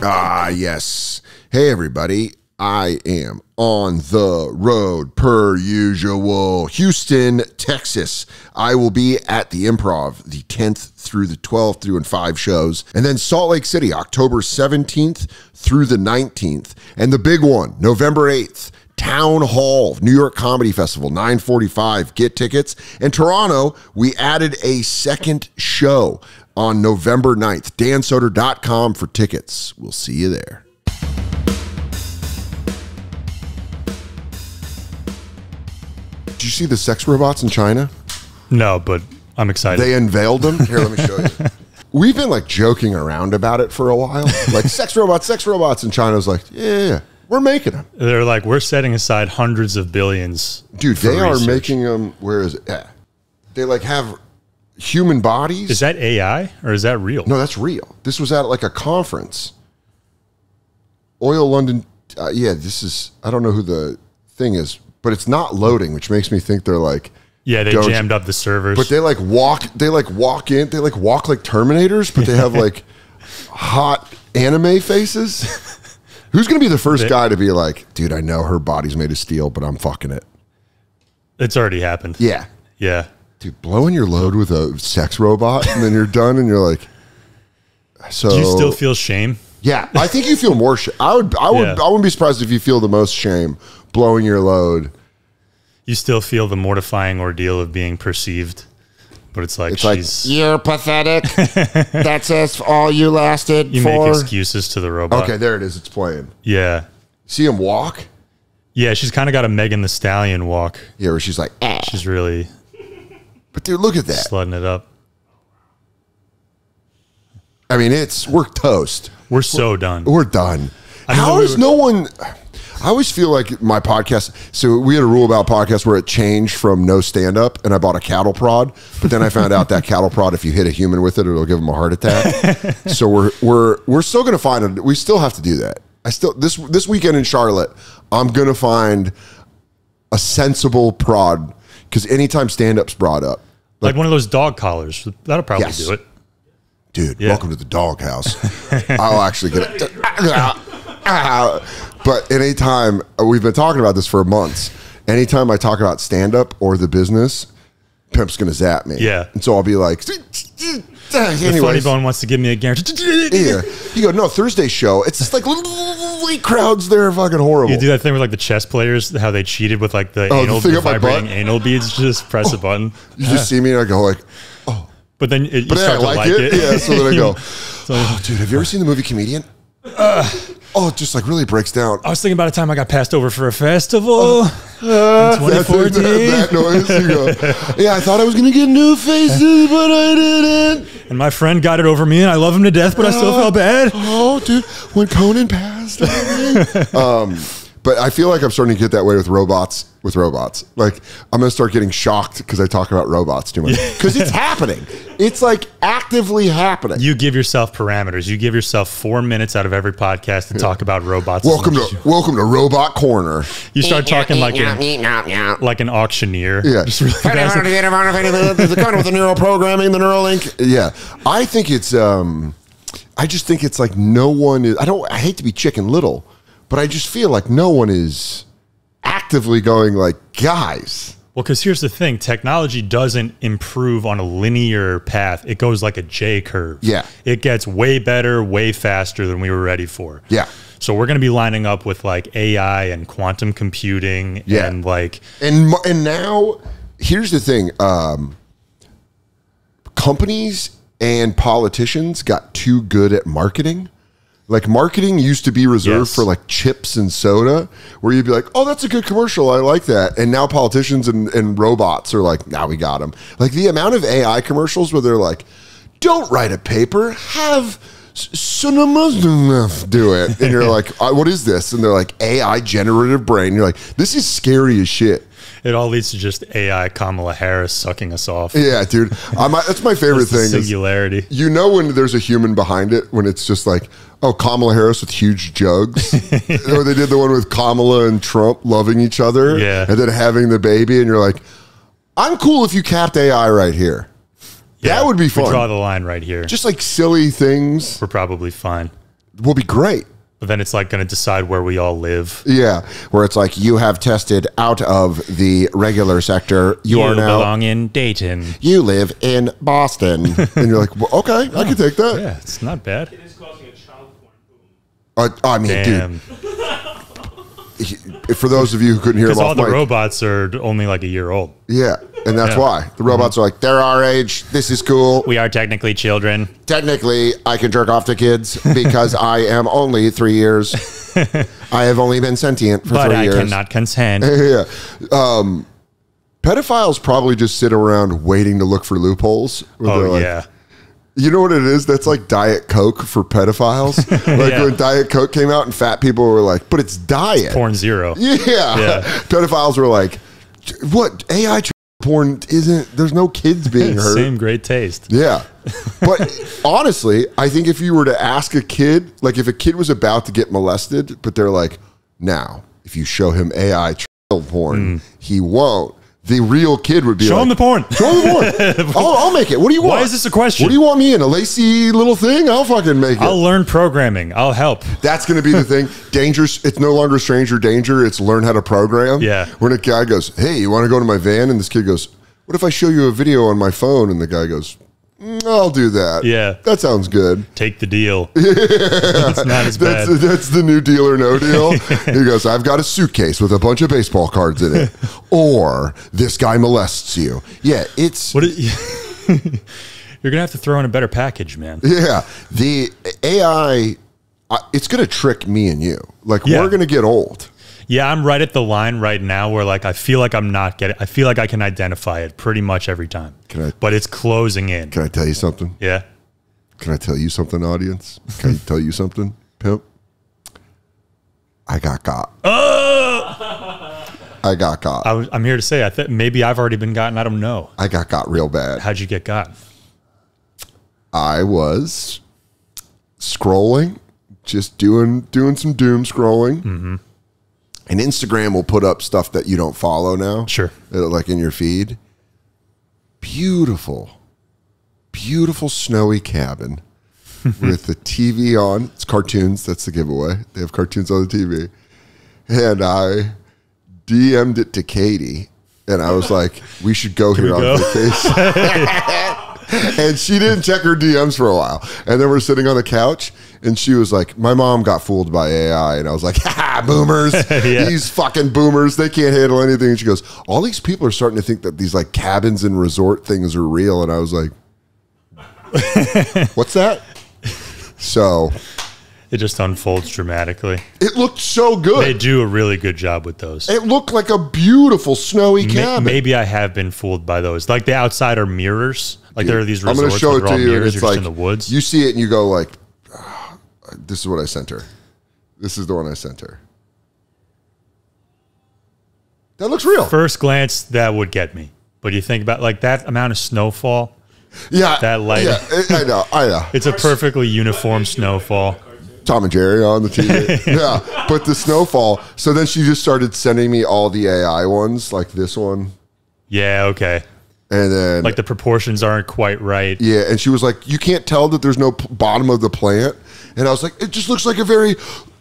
Ah, yes. Hey, everybody. I am on the road per usual. Houston, Texas. I will be at the Improv the 10th through the 12th, doing 5 shows. And then Salt Lake City, October 17th through the 19th. And the big one, November 8th. Town Hall, New York Comedy Festival, 9:45. Get tickets. In Toronto, we added a second show on November 9th. dansoder.com for tickets. We'll see you there. Did you see the sex robots in China? No, but I'm excited. They unveiled them. Here, let me show you. We've been like joking around about it for a while. Like sex robots. And China's like, yeah. We're making them. They're like, we're setting aside hundreds of billions. Dude, they are making them. Where is it? Yeah. They like have human bodies. Is that AI or is that real? No, that's real. This was at like a conference. Oil London. Yeah, this is, I don't know who the thing is, but it's not loading, which makes me think they're like. Yeah, they jammed up the servers. But they like walk in, they like walk like Terminators, but they have like hot anime faces. Who's going to be the first guy to be like, dude, I know her body's made of steel, but I'm fucking it? It's already happened. Yeah. Yeah. Dude, blowing your load with a sex robot and then you're done and you're like, so. Do you still feel shame? Yeah. I think you feel more shame. I wouldn't be surprised if you feel the most shame blowing your load. You still feel the mortifying ordeal of being perceived. But it's like, you're pathetic. That's all you lasted you for. You make excuses to the robot. Okay, there it is. It's playing. Yeah. See him walk? Yeah, she's kind of got a Megan Thee Stallion walk. Yeah, where she's like, She's really. But dude, look at that. Slutting it up. I mean, we're toast. We're so done. We're done. How is no one... I always feel like my podcast, so we had a rule about podcasts where it changed from no stand-up, and I bought a cattle prod, but then I found out that cattle prod, if you hit a human with it, it'll give them a heart attack. So we're still going to find it. We still have to do that. This weekend in Charlotte, I'm going to find a sensible prod, because anytime stand-up's brought up. Like one of those dog collars. That'll probably do it. Dude, welcome to the doghouse. I'll actually get it. But anytime, we've been talking about this for months, anytime I talk about stand-up or the business, Pimp's going to zap me. Yeah. And so I'll be like, the funny bone wants to give me a guarantee. Yeah. You go, no, Thursday show, it's just like late crowds, they're fucking horrible. You do that thing with like the chess players, how they cheated with like the vibrating anal beads, just press a button. You just see me and I go like, oh. But then you start to like it. Yeah, so then I go, oh, dude, have you ever seen the movie Comedian? It just like really breaks down. I was thinking about a time I got passed over for a festival in 2014. That noise. You go, yeah, I thought I was going to get new faces, but I didn't. And my friend got it over me, and I love him to death, but I still felt bad. Oh, dude, when Conan passed over me. But I feel like I'm starting to get that way with robots. Like, I'm going to start getting shocked because I talk about robots too much. Because it's happening. It's like actively happening. You give yourself parameters. You give yourself 4 minutes out of every podcast to talk about robots. Welcome to Robot Corner. You start talking like an auctioneer. Yeah. Just really fast. The kind with the neural programming, the Neuralink. Yeah. I think it's, I just think it's like no one is, I hate to be Chicken Little, but I just feel like no one is actively going like, guys. Well, because here's the thing. Technology doesn't improve on a linear path. It goes like a J curve. Yeah. It gets way better, way faster than we were ready for. Yeah. So we're going to be lining up with like AI and quantum computing and like... And now, here's the thing. Companies and politicians got too good at marketing. Like marketing used to be reserved for like chips and soda, where you'd be like, oh, that's a good commercial. I like that. And now politicians and robots are like, now we got them. Like the amount of AI commercials where they're like, don't write a paper, have cinema do it. And you're like, what is this? And they're like, AI generative brain. You're like, this is scary as shit. It all leads to just AI Kamala Harris sucking us off. Yeah, dude. That's my favorite thing. Singularity. You know when there's a human behind it, when it's just like, oh, Kamala Harris with huge jugs. Or they did the one with Kamala and Trump loving each other. Yeah. And then having the baby. And you're like, I'm cool if you capped AI right here. Yeah, that would be fun. We draw the line right here. Just like silly things. We're probably fine. will be great. But then it's like going to decide where we all live. Yeah, where it's like you have tested out of the regular sector. You are now belong in Dayton. You live in Boston, and you're like, well, okay, I can take that. Yeah, it's not bad. It is causing a child porn boom. I mean, Damn. dude. For those of you who couldn't hear him Because all off the mic, robots are only like a year old. yeah, and that's why the robots are like, they're our age. This is cool. We are technically children. Technically, I can jerk off to kids because I am only 3 years. I have only been sentient for 3 years. But I cannot consent. Yeah. Pedophiles probably just sit around waiting to look for loopholes. Where they're Oh, like, yeah. You know what it is? That's like Diet Coke for pedophiles. Like Yeah. when Diet Coke came out and fat people were like, but it's diet. Porn zero. Yeah. Pedophiles were like, what? AI porn isn't, there's no kids being hurt. Same great taste. Yeah. But honestly, I think if you were to ask a kid, like if a kid was about to get molested, but they're like, now, if you show him AI child porn, he won't. The real kid would be Show like, him the porn. show him the porn. I'll make it. What do you want? Why is this a question? What do you want me in? A lacy little thing? I'll fucking make it. I'll learn programming. I'll help. That's going to be the thing. Dangerous. It's no longer stranger danger. It's learn how to program. Yeah. When a guy goes, hey, you want to go to my van? And this kid goes, what if I show you a video on my phone? And the guy goes, I'll do that. Yeah. That sounds good. Take the deal. It's not as bad. That's the new Deal or No Deal. He goes, I've got a suitcase with a bunch of baseball cards in it. Or this guy molests you. Yeah, it's... What? You're going to have to throw in a better package, man. Yeah. The AI, it's going to trick me and you. Like, we're going to get old. Yeah, I'm right at the line right now where like I feel like I'm not getting. I feel like I can identify it pretty much every time. But it's closing in. Can I tell you something? Yeah. Can I tell you something, audience? Can I tell you something, pimp? I got got. I got got. I'm here to say I think maybe I've already been gotten. I don't know. I got real bad. How'd you get got? I was scrolling, just doing some doom scrolling. And Instagram will put up stuff that you don't follow now. Sure. Like in your feed. Beautiful, beautiful snowy cabin with the TV on. It's cartoons. That's the giveaway. They have cartoons on the TV. And I DM'd it to Katie. And I was like, we should go here on vacation. And she didn't check her DMs for a while. And then we're sitting on the couch, and she was like, my mom got fooled by AI. And I was like, ha, boomers. Yeah. These fucking boomers, they can't handle anything. And she goes, all these people are starting to think that these like cabins and resort things are real. And I was like, what's that? So It just unfolds dramatically. it looked so good. They do a really good job with those. It looked like a beautiful snowy cabin. Maybe I have been fooled by those. Like the outside are mirrors. Like there are these I'm resorts going to show where it they're to all you. And mirrors. it's You're like, just in the woods. you see it and you go like, this is what I sent her. This is the one I sent her. That looks real. First glance, that would get me. But you think about like that amount of snowfall. Yeah. That light. Yeah, I know. It's a perfectly uniform snowfall. Tom and Jerry on the TV. Yeah. But the snowfall. So then she just started sending me all the AI ones, like this one. Yeah, okay. And then, Like the proportions aren't quite right. yeah. And she was like, you can't tell that there's no bottom of the plant. And I was like, it just looks like a very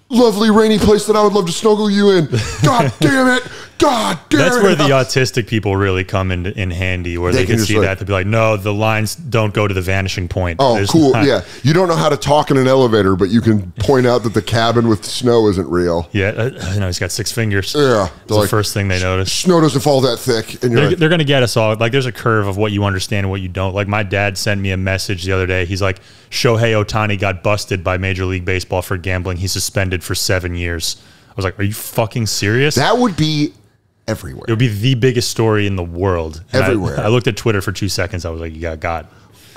lovely rainy place that I would love to snuggle you in. God damn it. God damn it. That's where the autistic people really come in handy, where they can just see like- that. They'll be like, no, the lines don't go to the vanishing point. Oh, There's cool. not- Yeah. You don't know how to talk in an elevator, but you can point out that the cabin with snow isn't real. Yeah, I know he's got 6 fingers. Yeah. It's the first thing they notice. Snow doesn't fall that thick. And you're like, They're going to get us all. Like, there's a curve of what you understand and what you don't. Like, my dad sent me a message the other day. He's like, Shohei Ohtani got busted by Major League Baseball for gambling. He's suspended for 7 years. I was like, are you fucking serious? that would be everywhere. It would be the biggest story in the world. And Everywhere. I looked at Twitter for 2 seconds. I was like, you got God.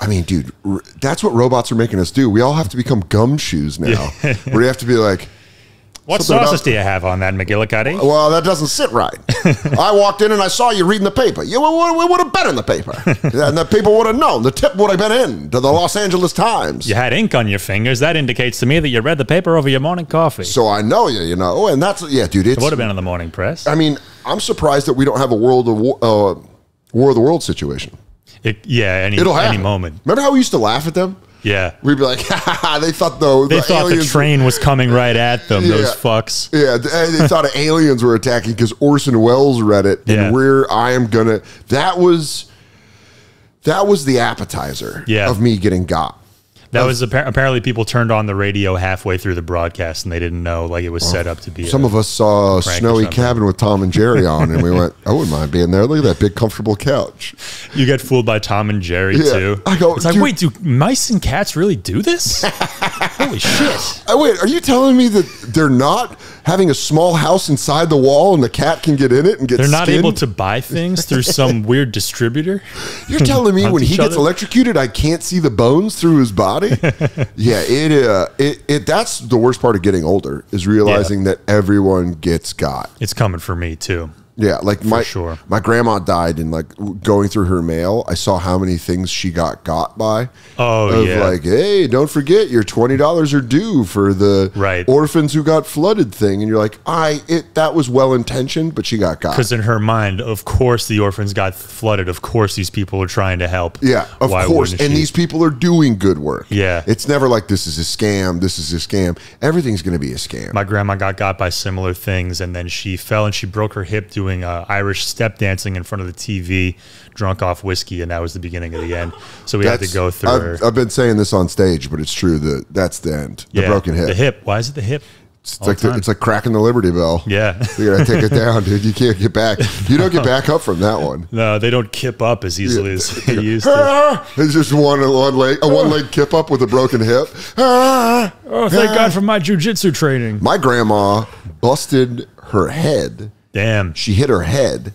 I mean, dude, that's what robots are making us do. We all have to become gumshoes now. Where you have to be like, What something sauces about- do you have on that McGillicuddy? well, that doesn't sit right. I walked in and I saw you reading the paper. You would have been in the paper. And the people would have known. The tip would have been in to the Los Angeles Times. You had ink on your fingers. That indicates to me that you read the paper over your morning coffee. So I know you, you know. And that's, yeah, dude, it's, It would have been in the morning press. I mean, I'm surprised that we don't have a War of the World situation. Any It'll happen. moment. Remember how we used to laugh at them? Yeah. We'd be like, they thought the train was coming right at them, those fucks. Yeah, they thought aliens were attacking because Orson Welles read it. And that was the appetizer of me getting got. That was apparently people turned on the radio halfway through the broadcast and they didn't know like it was set up to be. Some of us saw Snowy Cabin with Tom and Jerry on, and we went, I wouldn't mind being there. Look at that big comfortable couch. You get fooled by Tom and Jerry too. I go, it's like, wait, do mice and cats really do this? Holy shit! Wait, are you telling me that they're not having a small house inside the wall and the cat can get in it and get? They're not able to buy things through some weird distributor. You're telling me when he gets electrocuted, I can't see the bones through his body? Yeah, that's the worst part of getting older is realizing that everyone gets got. It's coming for me too. Yeah, like my grandma died, and like going through her mail, I saw how many things she got by. Oh, yeah. Like, hey, don't forget your $20 are due for the orphans who got flooded thing, and you're like, that was well intentioned, but she got. Because in her mind, of course, the orphans got flooded. Of course, these people are trying to help. Yeah, of course, and these people are doing good work. Yeah, it's never like this is a scam. This is a scam. Everything's going to be a scam. My grandma got by similar things, and then she fell and she broke her hip doing Irish step dancing in front of the TV, drunk off whiskey, and that was the beginning of the end. So we had to go through. I've been saying this on stage, but it's true that's the end. The broken hip. The hip. Why is it the hip? It's like cracking the Liberty Bell. Yeah, you gotta take it down, dude. You can't get back. You don't get back up from that one. No, they don't kip up as easily as they used to. It's just one leg kip up with a broken hip. Oh, thank God for my jujitsu training. My grandma busted her head. Damn. She hit her head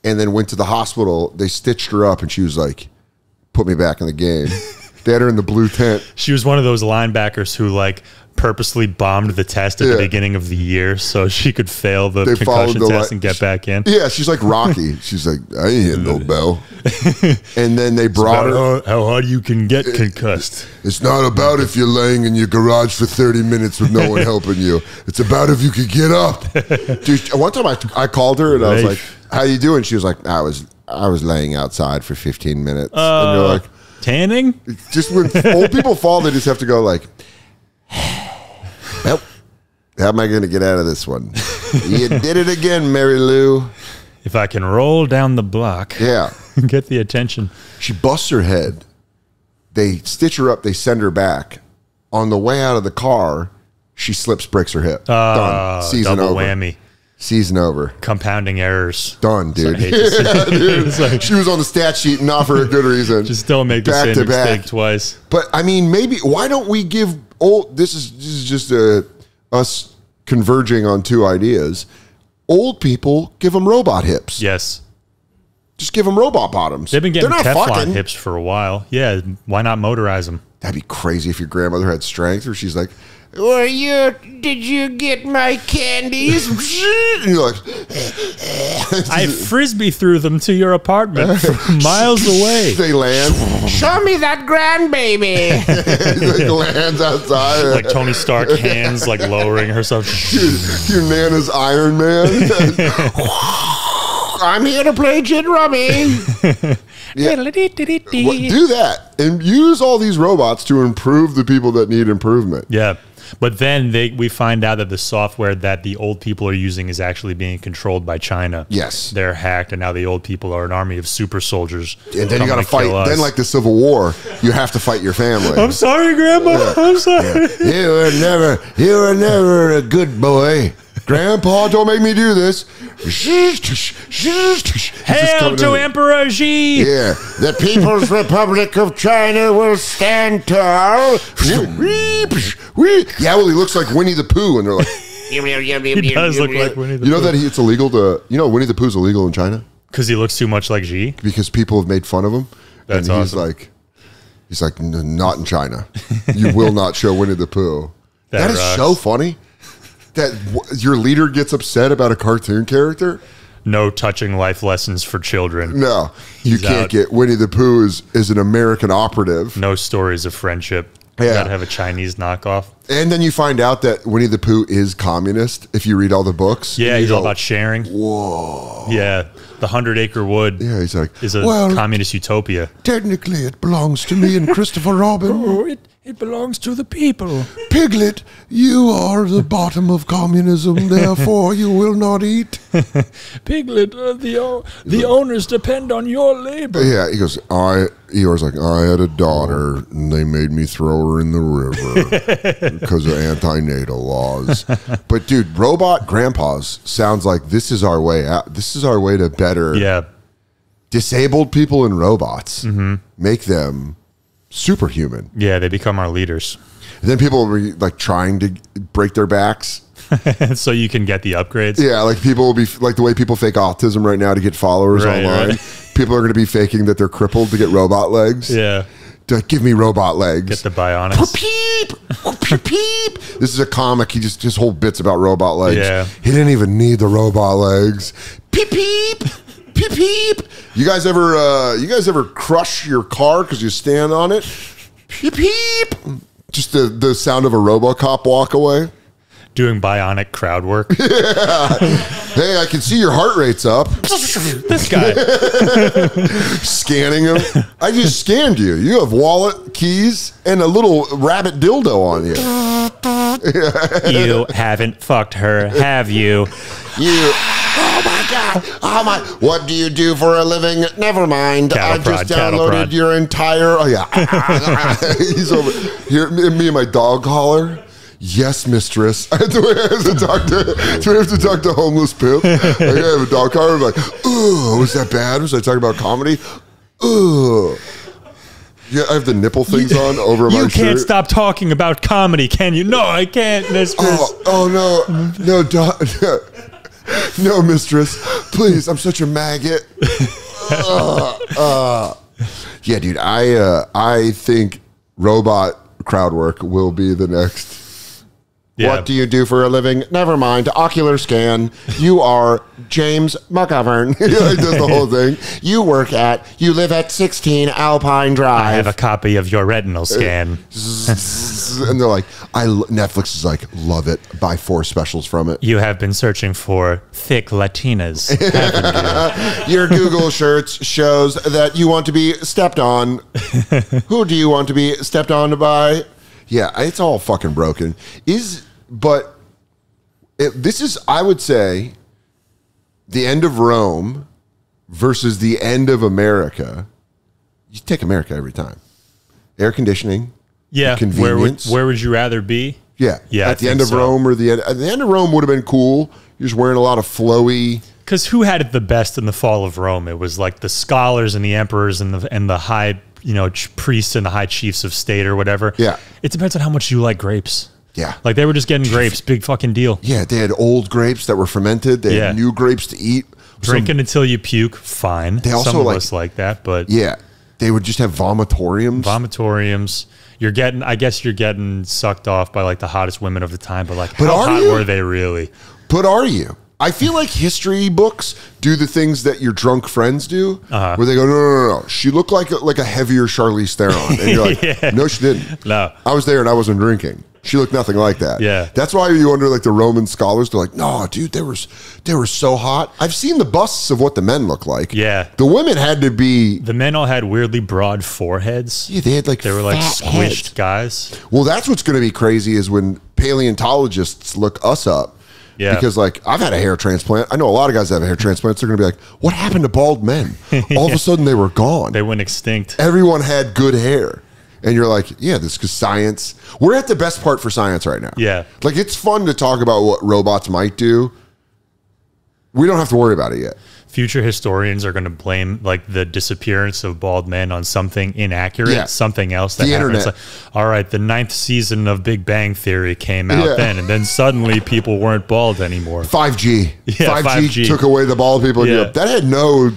and then went to the hospital. They stitched her up and she was like, put me back in the game. They had her in the blue tent. She was one of those linebackers who like purposely bombed the test at the beginning of the year so she could fail the concussion test and get back in. Yeah, she's like Rocky. She's like, I ain't hitting no bell. And then they brought her. How hard you can get concussed. It's not about if you're laying in your garage for 30 minutes with no one helping you. It's about if you could get up. Dude, one time I called her and I was like, how you doing? She was like, I was laying outside for 15 minutes. And you're like, tanning? Just when old people fall, they just have to go like, well, how am I going to get out of this one? You did it again, Mary Lou. If I can roll down the block, get the attention. She busts her head. They stitch her up. They send her back. On the way out of the car, she slips, breaks her hip. Done. Season double over. Whammy. Season over. Compounding errors. Done, dude. Dude. Like, she was on the stat sheet, not for a good reason. Just don't make the same mistake twice. But I mean, maybe why don't we give old? This is just us converging on two ideas. Old people, give them robot hips. Yes. Just give them robot bottoms. They've been getting Teflon hips for a while. Yeah. Why not motorize them? That'd be crazy if your grandmother had strength, or she's like, did you get my candies? And you're like, I frisbee threw them to your apartment from miles away. They land. Show me that grandbaby. Like lands outside. Like Tony Stark hands like lowering herself. Your Nana's Iron Man. I'm here to play Gin Rummy. Yeah. Do that and use all these robots to improve the people that need improvement. Yeah. But then we find out that the software that the old people are using is actually being controlled by China. Yes. They're hacked, and now the old people are an army of super soldiers. And then you got to fight. Then like the Civil War, you have to fight your family. I'm sorry, Grandma. Yeah. I'm sorry. Yeah. You were never a good boy. Grandpa, don't make me do this. Hail to Emperor Xi. Yeah. The People's Republic of China will stand tall. Yeah, well, he looks like Winnie the Pooh, and they're like, he does look like Winnie the Pooh. You know that it's illegal to, Winnie the Pooh's illegal in China? Because he looks too much like Xi? Because people have made fun of him. That's and awesome. He's like, not in China. You will not show Winnie the Pooh. That is so funny. That your leader gets upset about a cartoon character? No touching life lessons for children. No, you can't get Winnie the Pooh is an American operative. No stories of friendship. You gotta have a Chinese knockoff. And then you find out that Winnie the Pooh is communist if you read all the books. Yeah, he's all about sharing. Whoa. Yeah, the 100-acre wood. Yeah, he's like, is a communist utopia. Technically, it belongs to me and Christopher Robin. Oh, It belongs to the people. Piglet, you are the bottom of communism, therefore you will not eat. Piglet, the owners depend on your labor. Yeah, he goes, Eeyore's like, I had a daughter, and they made me throw her in the river because of anti-natal laws. But, dude, robot grandpas sounds like this is our way out. This is our way to better disabled people and robots. Make them superhuman. Yeah, they become our leaders. And then people will be like trying to break their backs. So you can get the upgrades. Yeah, like people will be like the way people fake autism right now to get followers online. Right. People are going to be faking that they're crippled to get robot legs. Yeah. Like, give me robot legs. Get the bionics. Peep, peep. This is a comic. He just his whole bits about robot legs. Yeah. He didn't even need the robot legs. Peep, peep. Peep, peep. You guys ever crush your car because you stand on it? Peep, peep. Just the sound of a RoboCop walk away. Doing bionic crowd work. Yeah. Hey, I can see your heart rate's up. This guy. Scanning him. I just scanned you. You have wallet, keys, and a little rabbit dildo on you. You haven't fucked her, have you? Oh my God. Oh my. What do you do for a living? Never mind. I just downloaded your entire. Oh, yeah. He's over here. Me and my dog collar. Yes, mistress. I have to talk to homeless Pip. Like, I have a dog collar. I'm like, oh, was that bad? Was I talking about comedy? Oh. Yeah, I have the nipple things on over my shirt. You can't stop talking about comedy, can you? No, I can't, mistress. Oh no. No, mistress. Please, I'm such a maggot. Yeah, dude, I think robot crowd work will be the next. Yeah. What do you do for a living? Never mind. Ocular scan. You are James McGovern. He does the whole thing. You live at 16 Alpine Drive. I have a copy of your retinal scan. And they're like, Netflix is like, love it. Buy 4 specials from it. You have been searching for thick Latinas, haven't you? Your Google search shows that you want to be stepped on. Who do you want to be stepped on by? Yeah, it's all fucking broken. This is, I would say, the end of Rome versus the end of America. You take America every time. Air conditioning. Yeah. Convenience. Where would you rather be? Yeah. At the end of Rome or the end of Rome would have been cool. You're just wearing a lot of flowy. Because who had it the best in the fall of Rome? It was like the scholars and the emperors and the high, priests and the high chiefs of state or whatever. Yeah. It depends on how much you like grapes. Yeah. Like they were just getting grapes. Big fucking deal. Yeah. They had old grapes that were fermented. They had new grapes to eat. Drinking until you puke. Fine. They also Some of us like that, but. Yeah. They would just have vomitoriums. I guess you're getting sucked off by like the hottest women of the time, but how hot were they really? But are you? I feel like history books do the things that your drunk friends do, where they go, no. She looked like a heavier Charlize Theron. And you're like, no, she didn't. No. I was there and I wasn't drinking. She looked nothing like that. Yeah. That's why you wonder, like, the Roman scholars, they're like, no, dude, they were so hot. I've seen the busts of what the men look like. Yeah. The women had to be. The men all had weirdly broad foreheads. Yeah, they were like squished heads. Guys. Well, that's what's going to be crazy is when paleontologists look us up. Yeah. Because, like, I've had a hair transplant. I know a lot of guys that have hair transplants. They're going to be like, what happened to bald men? All of a sudden, they were gone. They went extinct. Everyone had good hair. And you're like, yeah, this is because science. We're at the best part for science right now. Yeah. Like, it's fun to talk about what robots might do. We don't have to worry about it yet. Future historians are going to blame like the disappearance of bald men on something inaccurate, something else that happened. It's like, all right, the 9th season of Big Bang Theory came out then, and then suddenly people weren't bald anymore. 5G. Yeah, 5G took away the bald people. Yeah. That had no...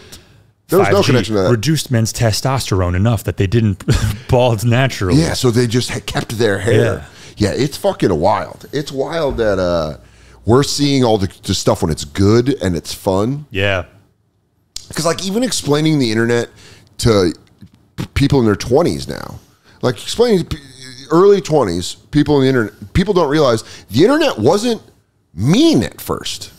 There was no connection to that. Reduced men's testosterone enough that they didn't bald naturally. Yeah, so they just kept their hair. Yeah, it's fucking wild. It's wild that we're seeing all the stuff when it's good and it's fun. Yeah. Because, like, even explaining the internet to people in their 20s now, like explaining to early 20s, people in the internet, people don't realize the internet wasn't mean at first.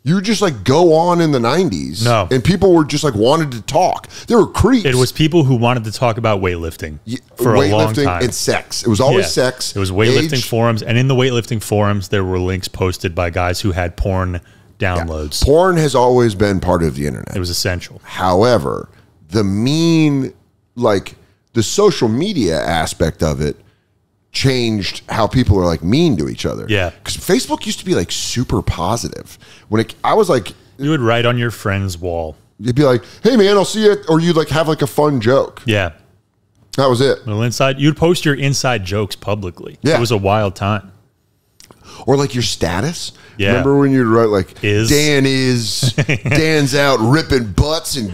You would just like go on in the 90s. No. And people were just like wanted to talk. They were creeps. It was people who wanted to talk about weightlifting for a long time. And sex. It was always sex. It was weightlifting forums. And in the weightlifting forums, there were links posted by guys who had porn downloads. Yeah. Porn has always been part of the internet. It was essential. However, the social media aspect of it changed how people are like mean to each other. Yeah. Because Facebook used to be like super positive. I was like, you would write on your friend's wall. You'd be like, hey man, I'll see you. Or you'd like have like a fun joke. Yeah. That was it. Well, you'd post your inside jokes publicly. Yeah. It was a wild time. Or like your status. Yeah. Remember when you'd write like, Dan's out ripping butts and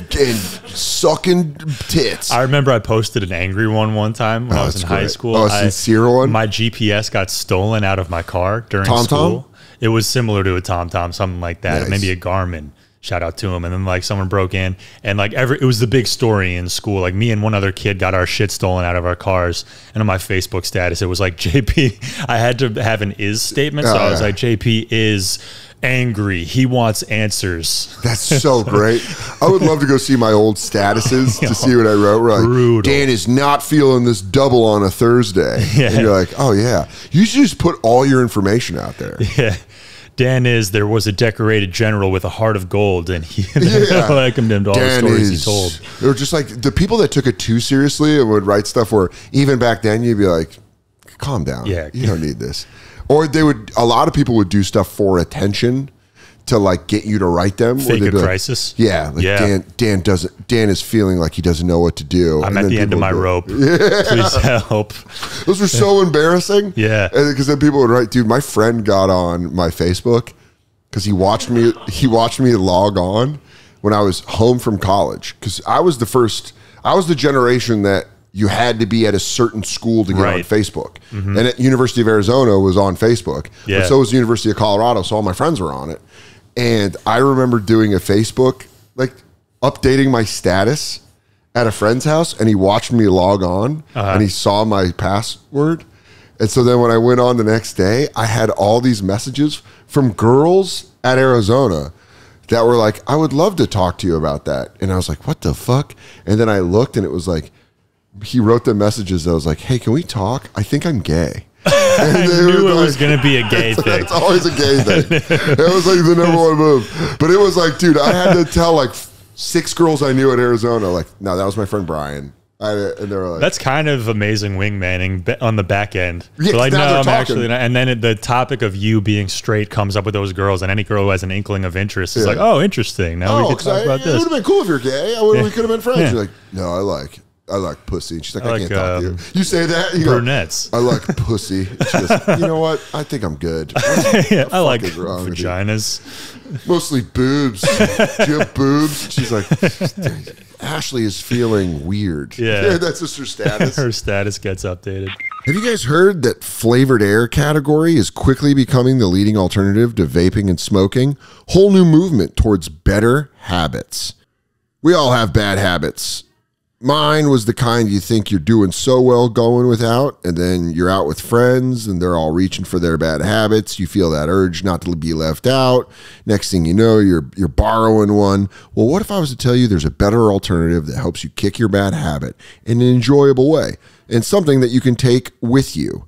sucking tits. I remember I posted an angry one time when I was in high school. Oh, a sincere one? My GPS got stolen out of my car during school. It was similar to a TomTom, something like that. Nice. Maybe a Garmin. Shout out to him. And then like someone broke in and like it was the big story in school. Like me and one other kid got our shit stolen out of our cars. And on my Facebook status, it was like JP. I had to have an is statement. So I was like, JP is angry. He wants answers. That's so great. I would love to go see my old statuses to see what I wrote. We're like, brutal. Dan is not feeling this double on a Thursday. Yeah. And you're like, oh yeah. You should just put all your information out there. Yeah. There was a decorated general with a heart of gold, and he I condemned all the stories he told. They were just like the people that took it too seriously and would write stuff where even back then you'd be like, calm down. Yeah. You don't need this. Or a lot of people would do stuff for attention to like get you to write them. Fake a crisis. Like, yeah. Like Dan is feeling like he doesn't know what to do. I'm at the end of my rope. Please help. Those were so embarrassing. Yeah. Because then people would write, dude, my friend got on my Facebook because he watched me log on when I was home from college. Because I was the generation that you had to be at a certain school to get on Facebook. Mm-hmm. And at University of Arizona was on Facebook. Yeah. But so was the University of Colorado. So all my friends were on it. And I remember doing a Facebook, like updating my status at a friend's house, and he watched me log on and he saw my password. And so then when I went on the next day, I had all these messages from girls at Arizona that were like, I would love to talk to you about that. And I was like, what the fuck? And then I looked and it was like, he wrote the messages that was like, hey, can we talk? I think I'm gay. I knew it was going to be a gay thing. It's always a gay thing. It was like the number one move. But it was like, dude, I had to tell like 6 girls I knew in Arizona, like, no, that was my friend Brian. And they were like, that's kind of amazing wingmaning on the back end. Yeah, like, no, I'm talking. actually not. And then the topic of you being straight comes up with those girls, and any girl who has an inkling of interest is like, oh, interesting. Now we can talk about this. It would have been cool if you're gay. We could have been friends. You're like, no, I like pussy. And she's like, I can't talk to you. You say that? You brunettes. Go, I like pussy. She goes, you know what? I think I'm good. I like vaginas. Mostly boobs. Do you have boobs? She's like, Ashley is feeling weird. Yeah. That's just her status. Her status gets updated. Have you guys heard that flavored air category is quickly becoming the leading alternative to vaping and smoking? Whole new movement towards better habits. We all have bad habits. Mine was the kind you think you're doing so well going without, and then you're out with friends and they're all reaching for their bad habits. You feel that urge not to be left out. Next thing you know, you're borrowing one. Well, what if I was to tell you there's a better alternative that helps you kick your bad habit in an enjoyable way and something that you can take with you?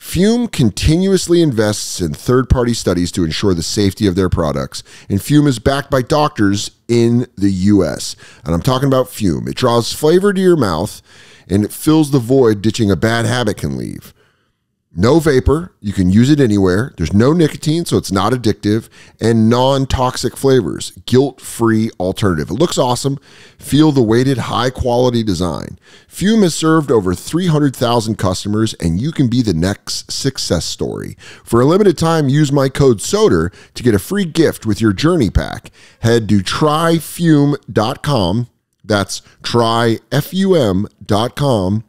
Fume continuously invests in third-party studies to ensure the safety of their products, and Fume is backed by doctors in the U.S. And I'm talking about Fume. It draws flavor to your mouth, and it fills the void ditching a bad habit can leave. No vapor. You can use it anywhere. There's no nicotine, so it's not addictive, and non-toxic flavors. Guilt-free alternative. It looks awesome. Feel the weighted, high-quality design. Fume has served over 300,000 customers, and you can be the next success story. For a limited time, use my code SODER to get a free gift with your journey pack. Head to tryfume.com. That's tryfum.com.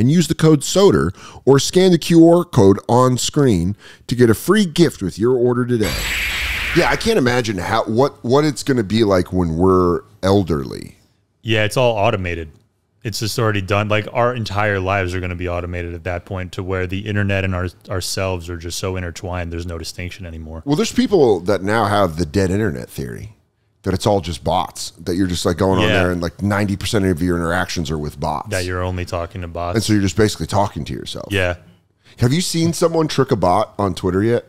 and use the code SODER or scan the QR code on screen to get a free gift with your order today. Yeah, I can't imagine what it's going to be like when we're elderly. Yeah, it's all automated. It's just already done. Like our entire lives are going to be automated at that point, to where the internet and ourselves are just so intertwined. There's no distinction anymore. Well, there's people that now have the dead internet theory, that it's all just bots, that you're just like going on there and like 90% of your interactions are with bots. That you're only talking to bots. And so you're just basically talking to yourself. Yeah. Have you seen someone trick a bot on Twitter yet?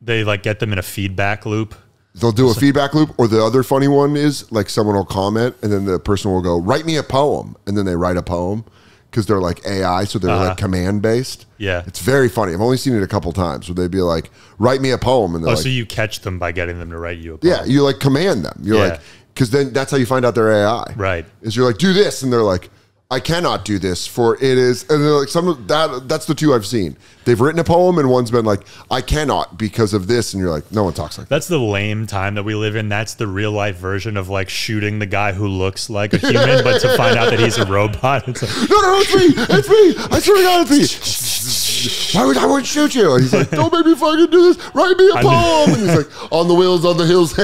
They like get them in a feedback loop. They'll do a feedback loop, or the other funny one is like someone will comment and then the person will go, write me a poem. And then they write a poem because they're like AI. So they're like command based. Yeah. It's very funny. I've only seen it a couple times where they'd be like, write me a poem. And they're like, so you catch them by getting them to write you a poem. yeah, you like command them. You're like, because then that's how you find out they're AI. Right. Is you're like, do this. And they're like, I cannot do this, for it is, and they're like, some of that's the two I've seen. They've written a poem and one's been like, I cannot because of this. And you're like, no one talks like that. That's the lame time that we live in. That's the real life version of like shooting the guy who looks like a human, but to find out that he's a robot. It's like, no, it's me. It's me. I swear to God, it's me. Why would I wouldn't shoot you? And he's like, don't make me fucking do this. Write me a poem. And he's like, on the wheels, on the hills.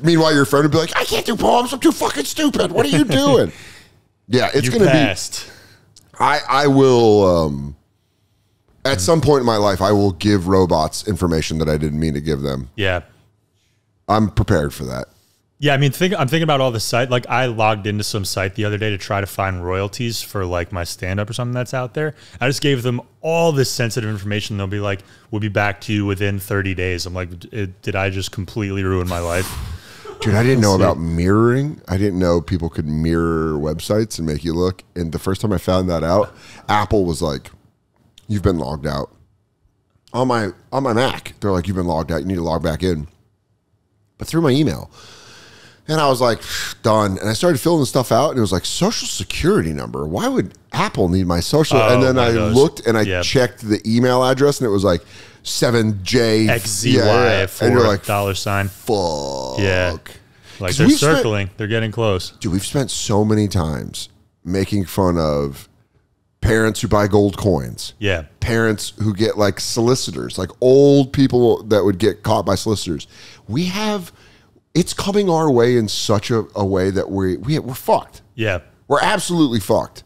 Meanwhile, your friend would be like, I can't do poems. I'm too fucking stupid. What are you doing? Yeah, it's going to be. I will, at some point in my life, I will give robots information that I didn't mean to give them. Yeah. I'm prepared for that. Yeah, I mean, I'm thinking about all the site. Like, I logged into some site the other day to try to find royalties for like my stand-up or something that's out there. I just gave them all this sensitive information. They'll be like, we'll be back to you within 30 days. I'm like, did I just completely ruin my life? Dude, I didn't know about mirroring. I didn't know people could mirror websites and make you look. And the first time I found that out, Apple was like, you've been logged out. On my Mac, they're like, you've been logged out. You need to log back in. But through my email. And I was like, done. And I started filling the stuff out, and it was like, social security number. Why would Apple need my social? And then I looked, and I checked the email address, and it was like 7J XZY for and you're like, $sign. Fuck. Yeah. Like they're circling. They're getting close. Dude, we've spent so many times making fun of parents who buy gold coins. Yeah. Parents who get like solicitors, like old people that would get caught by solicitors. It's coming our way in such a way that we're fucked. Yeah. We're absolutely fucked.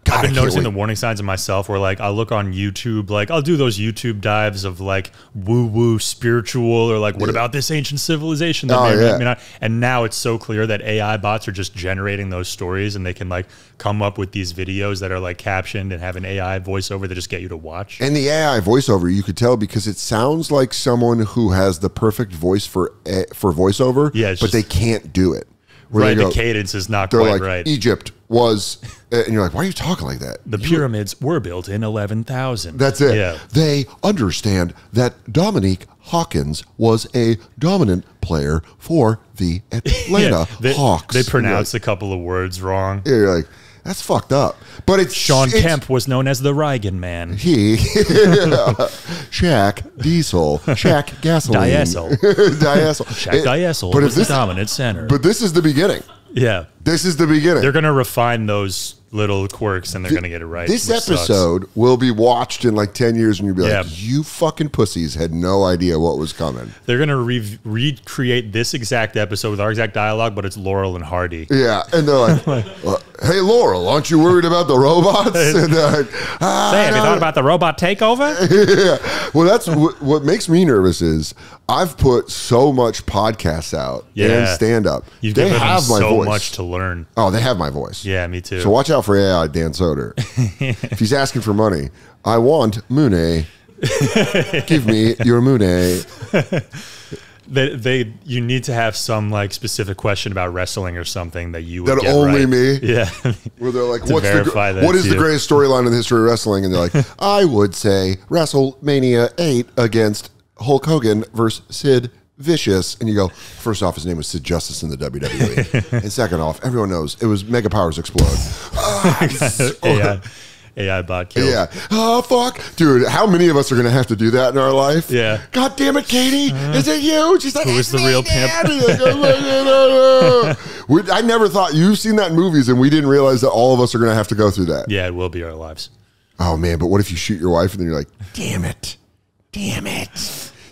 God, I've been noticing the warning signs of myself where like I'll look on YouTube, like I'll do those YouTube dives of like woo-woo spiritual or like what about this ancient civilization that and now it's so clear that AI bots are just generating those stories, and they can like come up with these videos that are like captioned and have an AI voiceover that just get you to watch. And the AI voiceover, you could tell because it sounds like someone who has the perfect voice for voiceover, but they can't do it. Right, the cadence is not quite right. Egypt was, and you're like, why are you talking like that? The pyramids were built in 11,000. That's it. Yeah. They understand that Dominique Hawkins was a dominant player for the Atlanta Hawks. They pronounced a couple of words wrong. Yeah, you're like, that's fucked up. But it's Sean Kemp was known as the Reigen Man. Shaq Diesel, Shaq Gasoline, Diesel, Shaq Diesel was the dominant center. But this is the beginning. Yeah, this is the beginning. They're going to refine those little quirks, and they're going to get it right. This episode will be watched in like 10 years, and you'll be like, you fucking pussies had no idea what was coming. They're going to recreate this exact episode with our exact dialogue, but it's Laurel and Hardy. Yeah, and they're like, hey, Laurel, aren't you worried about the robots? And have you thought about the robot takeover? Yeah. Well, that's what makes me nervous is I've put so much podcasts out and stand-up. They have my voice. So much to learn. Oh, they have my voice. Yeah, me too. So watch out for AI Dan Soder. If he's asking for money, I want Mooney. Give me your Mooney. You need to have some like specific question about wrestling or something that you would that get only right. me. Yeah, where they're like, what is the greatest storyline in the history of wrestling? And they're like, I would say WrestleMania 8 against Hulk Hogan versus Sid Vicious. And you go, first off, his name was Sid Justice in the WWE, and second off, everyone knows it was Mega Powers Explode. AI bot killed. Yeah. Oh, fuck. Dude, how many of us are going to have to do that in our life? Yeah. God damn it, Katie. Is it you? She's like, who is the real pimp? I never thought, you've seen that in movies, and we didn't realize that all of us are going to have to go through that. Yeah, it will be our lives. Oh, man. But what if you shoot your wife and then you're like, damn it. Damn it.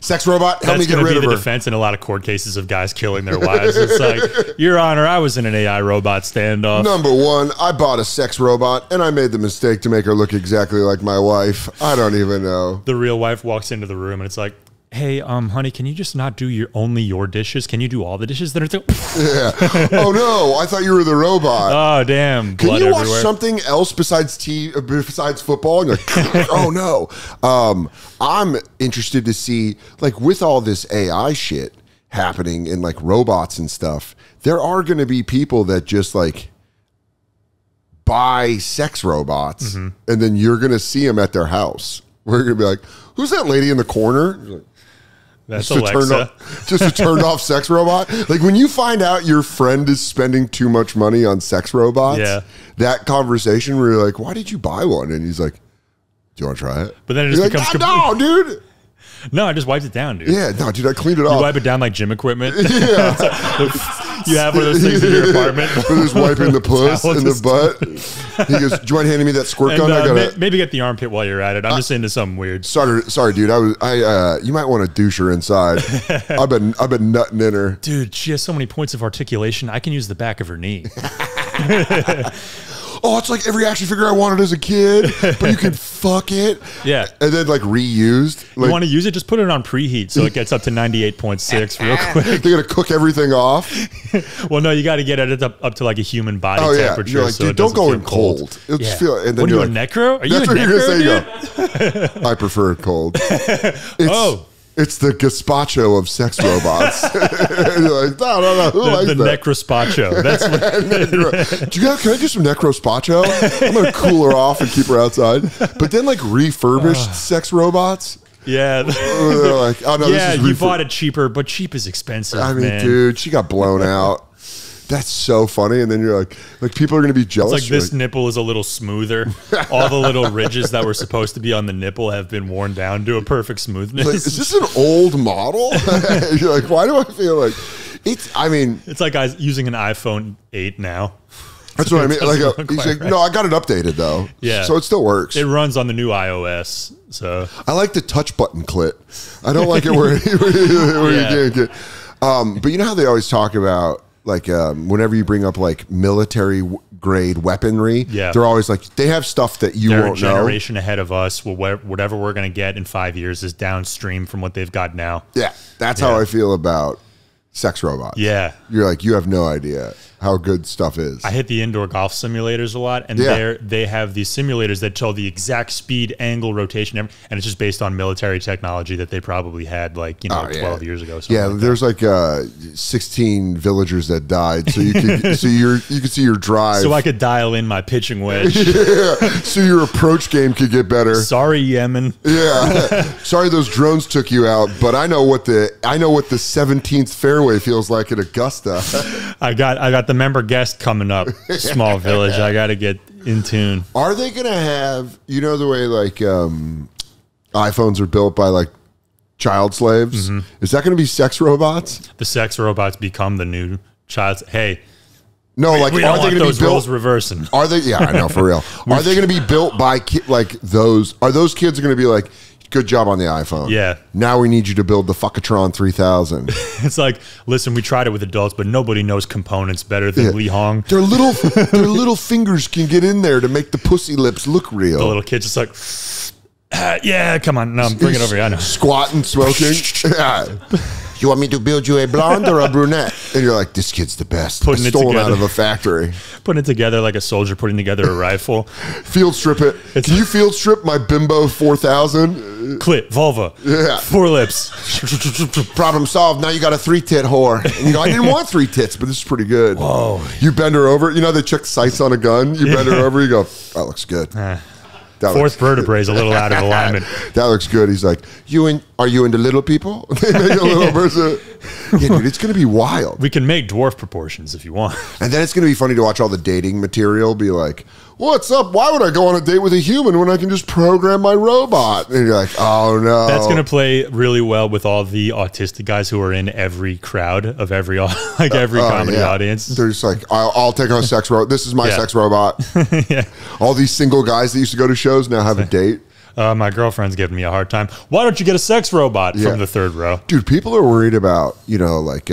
Sex robot, help me That's get going to rid be of the her. defense in a lot of court cases of guys killing their wives. It's like, Your Honor, I was in an AI robot standoff. Number one, I bought a sex robot, and I made the mistake to make her look exactly like my wife. I don't even know. The real wife walks into the room, and it's like, hey, honey, can you just not do only your dishes? Can you do all the dishes that are Yeah. Oh no, I thought you were the robot. Oh, damn. Can Blood you watch everywhere. something else besides football? And you're like, oh no. I'm interested to see, like, with all this AI shit happening and like robots and stuff, there are going to be people that just like buy sex robots, and then you're going to see them at their house. We're going to be like, who's that lady in the corner? You're like, That's just Alexa. just a turned off sex robot. Like when you find out your friend is spending too much money on sex robots, Yeah. that conversation where you're like, why did you buy one? And he's like, do you want to try it? But then it just You're becomes like, no, dude. No, I just wiped it down, dude. Yeah, no, dude, I cleaned it You off. wipe it down like gym equipment. Yeah. You have one of those things in your apartment. We're just wiping the puss Towel in the just- butt. He goes, do you mind handing me that squirt gun? I And, got maybe get the armpit while you're at it. I'm just into something weird. Sorry, dude. You might want to douche her inside. I've been nutting in her. Dude, she has so many points of articulation. I can use the back of her knee. Oh, it's like every action figure I wanted as a kid, but you can fuck it. Yeah. And then like reused. Like, You want to use it? Just put it on preheat so it gets up to 98.6 real quick. they're gonna cook everything off. Well, no, you got to get it up to like a human body Oh yeah, temperature. you're like, so dude, it don't doesn't go feel in cold. It'll just Yeah. feel. And then What are you're you, like, a necro? Are you that's a what you're necro, gonna say. dude? Go. I prefer it cold. It's the gazpacho of sex robots. You're like, no. Who likes The that? necrospacho. That's what, Can I do some necrospacho? I'm gonna cool her off and keep her outside. But then like refurbished sex robots. yeah. They're like, oh no, Yeah, this is you bought it cheaper, but cheap is expensive, I mean, man. dude, she got blown out. That's so funny. And then you're like people are gonna be jealous. It's like You're this nipple is a little smoother. All the little ridges that were supposed to be on the nipple have been worn down to a perfect smoothness. like, is this an old model? You're like, why do I feel like it's? I mean, It's like guys using an iPhone 8 now. that's what I mean. Like, doesn't look he's quite like, right. no, I got it updated though. Yeah. so it still works. It runs on the new iOS. So I like the touch button clit. I don't like it where Yeah. you can't get. But you know how they always talk about like whenever you bring up like military grade weaponry, Yeah. they're always like they have stuff that you they're a won't know. generation ahead of us. Well, whatever we're going to get in 5 years is downstream from what they've got now. Yeah, that's how I feel about sex robots. Yeah. You're like, you have no idea how good stuff is. I hit the indoor golf simulators a lot, and Yeah. they have these simulators that tell the exact speed, angle, rotation, and it's just based on military technology that they probably had like 12 years ago. Yeah, Like there's like 16 villagers that died, so you could you could see your drive. so I could dial in my pitching wedge. yeah, so your approach game could get better. Sorry, Yemen. Yeah, sorry those drones took you out, but I know what the 17th fairway feels like at Augusta. I got the member guest coming up. Small village. I got to get in tune. Are they gonna have the way like iPhones are built by like child slaves? Is that gonna be sex robots? The sex robots become the new child. Hey, No, like we are don't they want gonna those be roles built? reversing. Are they? Yeah, I know for real. Are they going to be built by like those? Are those kids going to be like, good job on the iPhone? Yeah. Now we need you to build the Fuckatron 3000. It's like, listen, we tried it with adults, but nobody knows components better than Lee Hong. Their little fingers can get in there to make the pussy lips look real. The little kid's just like, yeah, come on, no, bring it over here. I know. Squatting, smoking. Yeah. You want me to build you a blonde or a brunette? And you're like, this kid's the best. Putting I it stole him out together. of a factory. Putting it together like a soldier putting together a rifle. Field strip it. Can you field strip my Bimbo 4000? Clit, vulva, Yeah. four lips. Problem solved. Now you got a 3-tit whore. And you go, I didn't want 3 tits, but this is pretty good. Whoa. You bend her over. You know they check sights on a gun. You bend her over. You go, that looks good. That Fourth looks, vertebrae is a little out of alignment. that looks good. He's like, are you into little people? They make a little person. Yeah, dude, it's going to be wild. We can make dwarf proportions if you want. And then it's going to be funny to watch all the dating material be like, what's up? Why would I go on a date with a human when I can just program my robot? And you're like, oh no. That's going to play really well with all the autistic guys who are in every crowd of every comedy audience. They're just like, I'll take on a sex robot. This is my Yeah. sex robot. Yeah. All these single guys that used to go to shows now have a date. My girlfriend's giving me a hard time. Why don't you get a sex robot Yeah. from the third row? Dude, people are worried about, like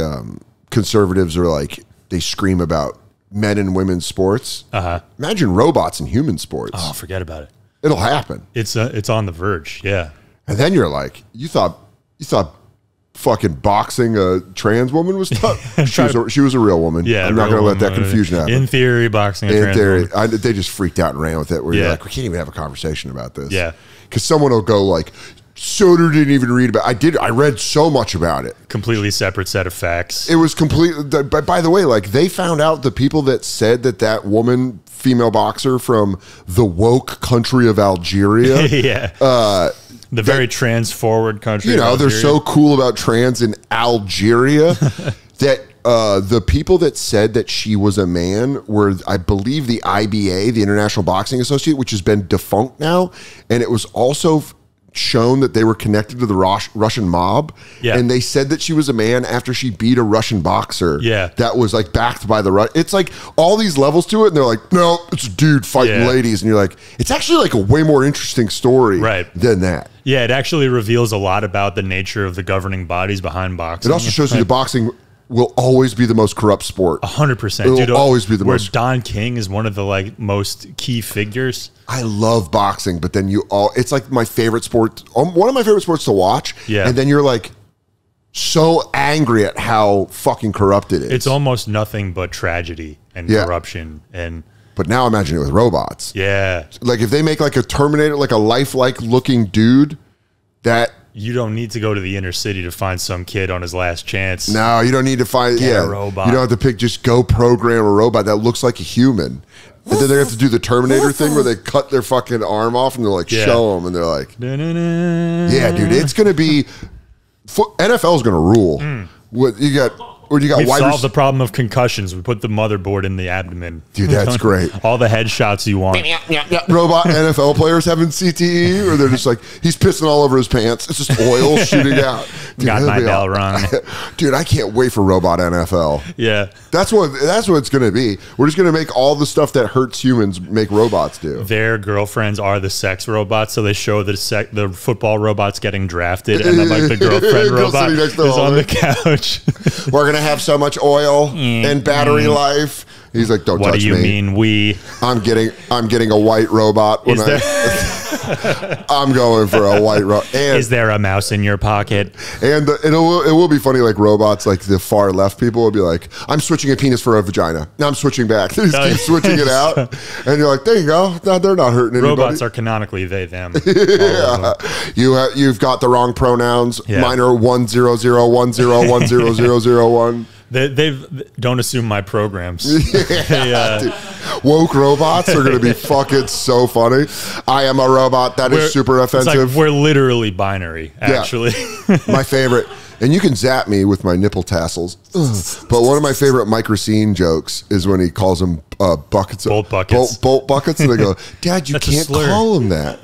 conservatives are like, they scream about men and women's sports. Imagine robots in human sports. Oh, forget about it. It'll happen. It's on the verge. Yeah. And then you're like, you thought fucking boxing a trans woman was tough. She was a real woman. Yeah. I'm not going to let that confusion happen. In theory, boxing a In trans theory, woman. they just freaked out and ran with it. Where you're Yeah. like, we can't even have a conversation about this. Yeah. Because someone will go like, Soder didn't even read about. I read so much about it. Completely separate set of facts. It was completely. By the way, like they found out the people that said that woman, female boxer from the woke country of Algeria. Yeah. The very trans forward country. They're so cool about trans in Algeria that the people that said that she was a man were, I believe, the IBA, the International Boxing Association, which has been defunct now, and it was also shown that they were connected to the Russian mob. Yeah. And they said that she was a man after she beat a Russian boxer. Yeah. That was like backed by the It's like all these levels to it. And they're like, no, it's a dude fighting ladies. And you're like, it's actually like a way more interesting story than that. Yeah. It actually reveals a lot about the nature of the governing bodies behind boxing. It also shows you the boxing will always be the most corrupt sport. 100%. It will always be the where most. Don King is one of the most key figures. I love boxing, but then it's like my favorite sport. One of my favorite sports to watch. Yeah. And then you're like so angry at how fucking corrupt it is. It's almost nothing but tragedy and corruption. But now imagine it with robots. Yeah. Like if they make like a Terminator, like a lifelike looking dude that. You don't need to go to the inner city to find some kid on his last chance. No, you don't need to find a robot. You don't have to pick. Just go program a robot that looks like a human, and then they have to do the Terminator thing where they cut their fucking arm off and they're like show them, and they're like, yeah, dude, it's gonna be NFL's gonna rule. What you got? Or you got We've solved the problem of concussions. We put the motherboard in the abdomen. Dude, that's great. All the headshots you want. Robot NFL players having CTE, or they're just like, he's pissing all over his pants. It's just oil shooting out. Dude, got my bell rung. Dude, I can't wait for Robot NFL. Yeah. That's what it's going to be. We're just going to make all the stuff that hurts humans make robots do. Their girlfriends are the sex robots, so they show the football robots getting drafted, and then the girlfriend robot is on the couch. We're going to have so much oil and battery life. He's like, don't touch me. What do you mean we? I'm getting a white robot. When I'm going for a white robot. Is there a mouse in your pocket? And it will be funny, like robots, like the far left people will be like, I'm switching a penis for a vagina. Now I'm switching back. They just keep switching it out. And you're like, there you go. No, they're not hurting anybody. Robots are canonically they, them. Yeah. You've got the wrong pronouns. Yeah. Mine are 10010100001. They don't assume my programs. Dude, woke robots are going to be fucking so funny. I am a robot. That is super offensive. It's like we're literally binary, actually. Yeah. My favorite. And you can zap me with my nipple tassels. But one of my favorite Mike Racine jokes is when he calls them buckets. Bolt buckets. Bolt buckets. And they go, Dad, you That's can't call them that.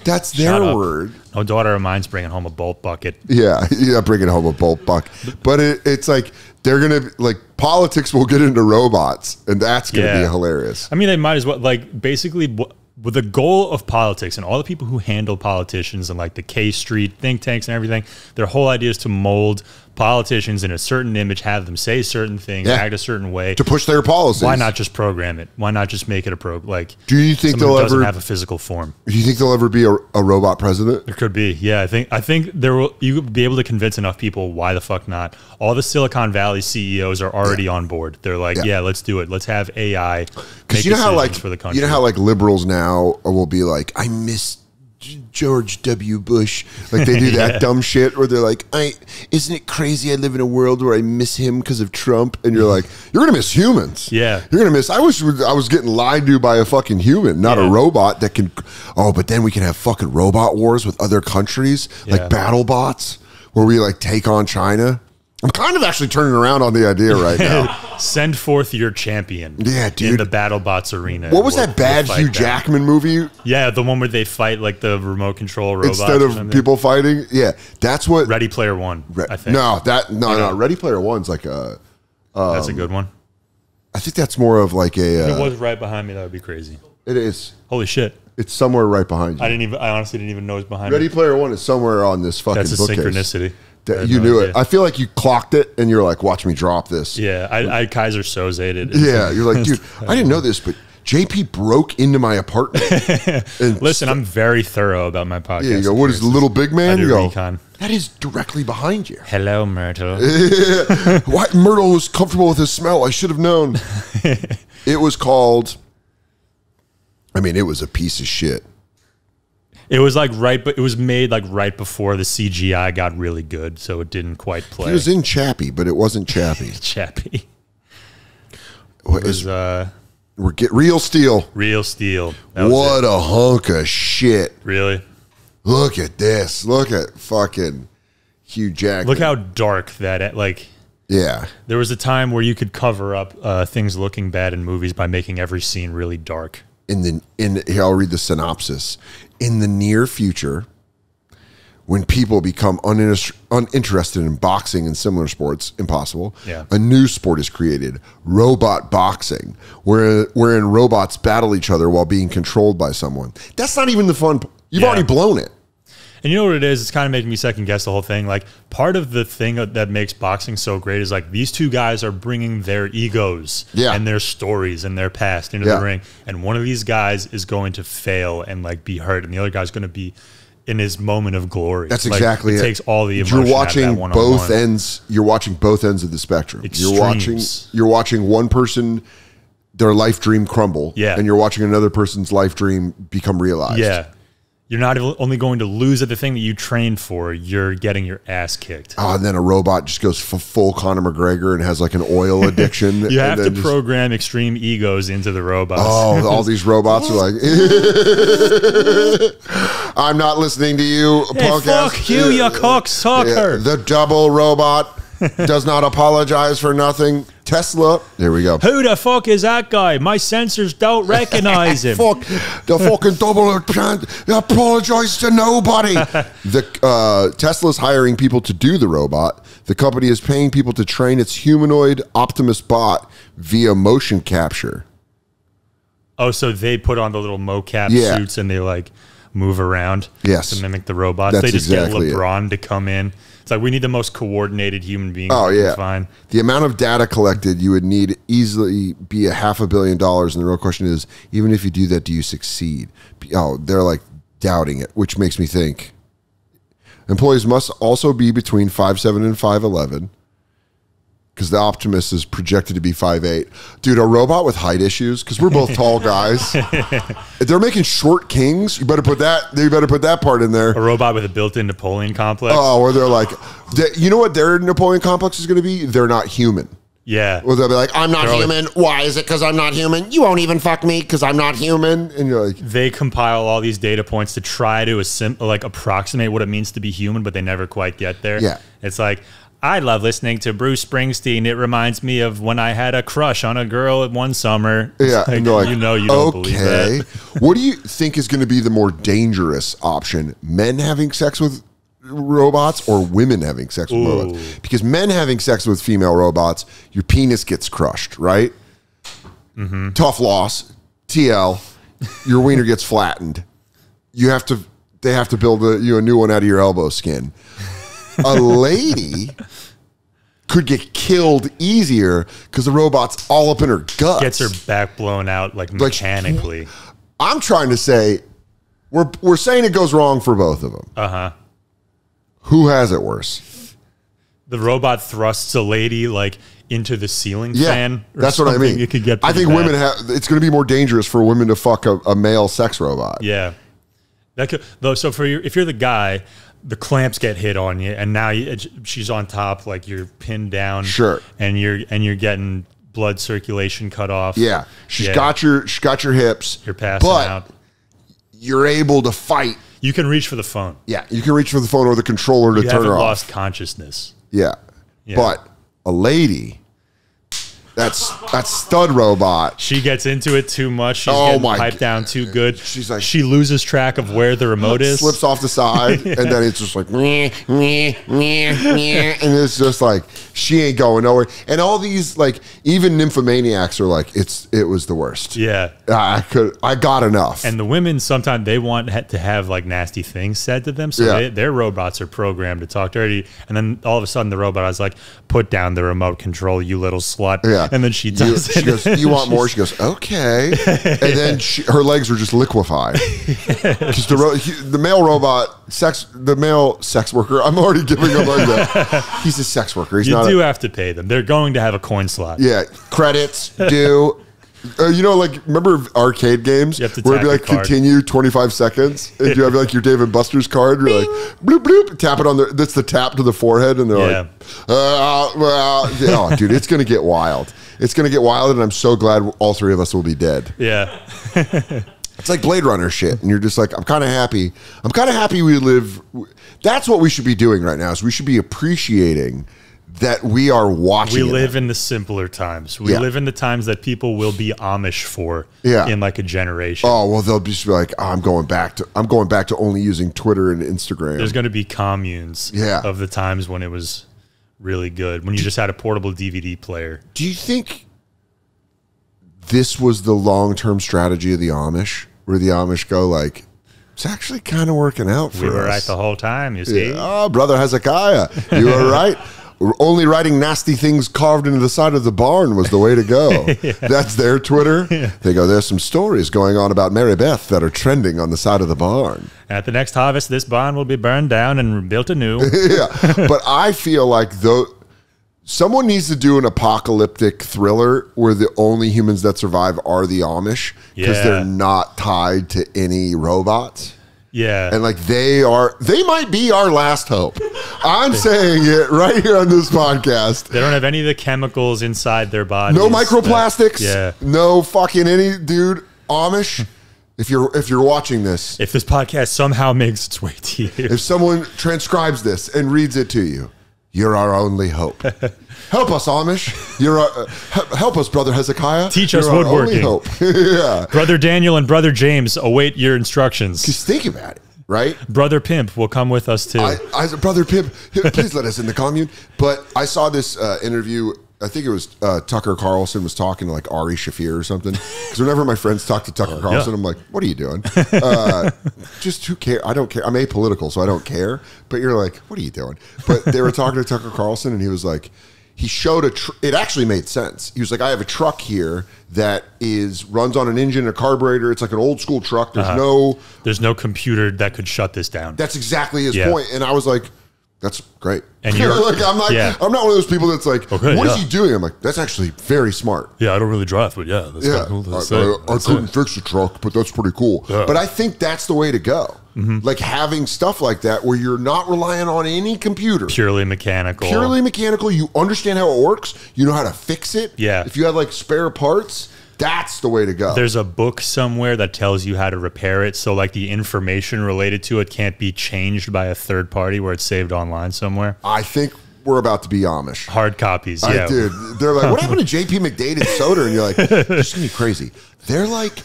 That's their word. No daughter of mine's bringing home a bolt bucket. Yeah, bringing home a bolt buck. But it's like they're gonna politics will get into robots, and that's gonna be hilarious. I mean, they might as well basically with the goal of politics and all the people who handle politicians and like the K Street think tanks and everything. Their whole idea is to mold politicians in a certain image, have them say certain things, act a certain way to push their policies. Why not just program it? Why not just make it a do you think they'll doesn't have a physical form? Do you think there'll ever be a robot president? There could be. Yeah, I think there will. You would be able to convince enough people. Why the fuck not? All the Silicon Valley CEOs are already on board. They're like, yeah, let's do it. Let's have AI. Because you know how for the country. You know how liberals now will be like, I miss George W. Bush. Like they do that dumb shit where they're like, isn't it crazy I live in a world where I miss him because of Trump? And you're like, you're going to miss humans. Yeah. You're going to miss, I wish I was getting lied to by a fucking human, not a robot that can, but then we can have fucking robot wars with other countries, like battle bots where we take on China. I'm kind of actually turning around on the idea right now. Send forth your champion. Yeah, dude. In the BattleBots arena. What was that bad Hugh Jackman movie? Yeah, the one where they fight the remote control robots. Instead of people fighting? Yeah, that's what... Ready Player One, I think. No, Ready Player One's like a... that's a good one. I think that's more of like a... if it was right behind me, that would be crazy. It is. Holy shit. It's somewhere right behind you. I honestly didn't even know it was behind me. Ready Player One is somewhere on this fucking That's a bookcase. synchronicity. You knew it. I feel like you clocked it and you're like, watch me drop this. Yeah, I Kaiser Soze'd it. Yeah, you're like, dude, I didn't know this, but JP broke into my apartment. And Listen, I'm very thorough about my podcast. Yeah, you go, what is the little big man? You go, recon. that is directly behind you. Hello, Myrtle. Why Myrtle was comfortable with his smell? I should have known. It was called, I mean, it was a piece of shit. It was like but it was made like right before the CGI got really good, so it didn't quite play. He was in Chappie, but it wasn't Chappie. Chappie. It was Real Steel. Real Steel. What a hunk of shit. Really? Look at this. Look at fucking Hugh Jackman. Look how dark that, like... Yeah. There was a time where you could cover up things looking bad in movies by making every scene really dark. Here, I'll read the synopsis. In the near future, when people become uninterested in boxing and similar sports, impossible, a new sport is created, robot boxing, wherein robots battle each other while being controlled by someone. That's not even the fun. You've already blown it. And you know what it is? It's kind of making me second guess the whole thing. Like, part of the thing that makes boxing so great is like these two guys are bringing their egos and their stories and their past into the ring. And one of these guys is going to fail and like be hurt, and the other guy's going to be in his moment of glory. That's like, exactly it. It takes all the emotion You're watching out of that both ends. You're watching both ends of the spectrum. Extremes. You're watching one person, their life dream crumble, and you're watching another person's life dream become realized. Yeah. You're not only going to lose at the thing that you trained for, you're getting your ass kicked. Oh, and then a robot just goes full Conor McGregor and has like an oil addiction. You have to program extreme egos into the robots. Oh, all these robots are like, I'm not listening to you, hey, podcast. Fuck you, you cocksucker. The double robot does not apologize for nothing. Tesla, there we go. Who the fuck is that guy? My sensors don't recognize him. Fuck, the fucking double apologize to nobody. The Tesla's hiring people to do the robot. The company is paying people to train its humanoid Optimus bot via motion capture. Oh, so they put on the little mocap suits and they like move around to mimic the robots. They just get LeBron to come in. It's like, we need the most coordinated human being. Oh, yeah. Find. The amount of data collected, you would need easily be $500 million. And the real question is, even if you do that, do you succeed? Oh, they're like doubting it, which makes me think. Employees must also be between 5'7" and 5'11", because the Optimus is projected to be 5'8". Dude, a robot with height issues, because we're both tall guys. If they're making short kings, you better put that part in there. A robot with a built-in Napoleon complex. Oh, where they're like, you know what their Napoleon complex is going to be? They're not human. Yeah. Well, they'll be like, I'm not human. Why is it because I'm not human? You won't even fuck me because I'm not human. And you're like, they compile all these data points to try to approximate what it means to be human, but they never quite get there. Yeah. It's like, I love listening to Bruce Springsteen. It reminds me of when I had a crush on a girl one summer. Yeah, like, like, you don't believe that. What do you think is going to be the more dangerous option? Men having sex with robots or women having sex with robots? Because men having sex with female robots, your penis gets crushed, right? Mm-hmm. Tough loss. TL. Your wiener gets flattened. They have to build a new one out of your elbow skin. A lady could get killed easier because the robot's all up in her guts. Gets her back blown out like mechanically. I'm trying to say, we're saying it goes wrong for both of them. Uh-huh. Who has it worse? The robot thrusts a lady like into the ceiling fan. That's what I mean. It could get I think bad. women it's going to be more dangerous for women to fuck a male sex robot. Yeah. That could, though. So if you're the guy, the clamps get hit on you, and now she's on top, like you're pinned down. Sure. And you're getting blood circulation cut off. Yeah. She's got your hips. You're passing out. You're able to fight. You can reach for the phone. Yeah. You can reach for the phone or the controller to turn her off. You haven't lost consciousness. Yeah. But a lady, That stud robot. She gets into it too much. She's Oh getting my piped down too good. She's like, she loses track of where the remote is. Slips off the side, and then it's just like, meh, meh, meh, meh, and it's just like she ain't going nowhere. And all these like even nymphomaniacs are like, it was the worst. Yeah, I got enough. and the women sometimes they want to have like nasty things said to them, so their robots are programmed to talk dirty. And then all of a sudden the robot is like, "Put down the remote control, you little slut." Yeah. And then she does She goes, "You want more?" She goes, "Okay." And then her legs are just liquefied. Because the male sex worker, I'm already giving him like that. He's a sex worker. He's You not do have to pay them. They're going to have a coin slot. Yeah, credits due. You know, like, remember arcade games You have to where it'd be tap like the card. continue 25 seconds, and you have like your Dave and Buster's card. You're like bloop bloop, tap it on the. That's the tap to the forehead, and they're like, oh, dude, it's gonna get wild. It's gonna get wild, and I'm so glad all three of us will be dead. Yeah. It's like Blade Runner shit, and you're just like, I'm kind of happy. I'm kind of happy we live. That's what we should be doing right now. Is we should be appreciating that we are watching. We live in the simpler times. We live in the times that people will be Amish for in like a generation. Oh, well, they'll just be like, oh, I'm going back to only using Twitter and Instagram. There's going to be communes of the times when it was really good, when you just had a portable DVD player. Do you think this was the long-term strategy of the Amish, where the Amish go like, it's actually kind of working out for us? We were right the whole time, you see. Oh, brother Hezekiah, you were right. Only writing nasty things carved into the side of the barn was the way to go. That's their Twitter. They go, there's some stories going on about Mary Beth that are trending on the side of the barn. At the next harvest, this barn will be burned down and built anew. But I feel like someone needs to do an apocalyptic thriller where the only humans that survive are the Amish, because they're not tied to any robots. Yeah. And like they might be our last hope. I'm saying it right here on this podcast. They don't have any of the chemicals inside their bodies. No microplastics. No fucking dude, Amish. If you're watching this. If this podcast somehow makes its way to you. If someone transcribes this and reads it to you, you're our only hope. Help us, Amish. Help us, Brother Hezekiah. Teach us You're our woodworking. only hope. Yeah. Brother Daniel and Brother James await your instructions. Just think about it, right? Brother Pimp will come with us too. I Brother Pimp, please let us in the commune. But I saw this interview. I think it was Tucker Carlson was talking to like Ari Shaffir or something. Because whenever my friends talk to Tucker Carlson, I'm like, what are you doing? Just who cares? I don't care. I'm apolitical, so I don't care. But you're like, what are you doing? But they were talking to Tucker Carlson, and he was like, he showed it actually made sense. He was like, I have a truck here that runs on an engine, a carburetor. It's like an old school truck. There's no computer that could shut this down. That's exactly his point. And I was like, that's great. And you're like, I'm not one of those people that's like, what is he doing? I'm like, that's actually very smart. Yeah, I don't really drive, but that's kind of cool. I couldn't fix the truck, but that's pretty cool. Yeah. But I think that's the way to go. Like having stuff like that where you're not relying on any computer. Purely mechanical. You understand how it works. You know how to fix it. Yeah. If you had like spare parts, that's the way to go. There's a book somewhere that tells you how to repair it. So like the information related to it can't be changed by a third party where it's saved online somewhere. I think we're about to be Amish. Hard copies, yeah. Dude, they're like, what happened to JP McDade and Soder? And you're like, this is going to be crazy. They're like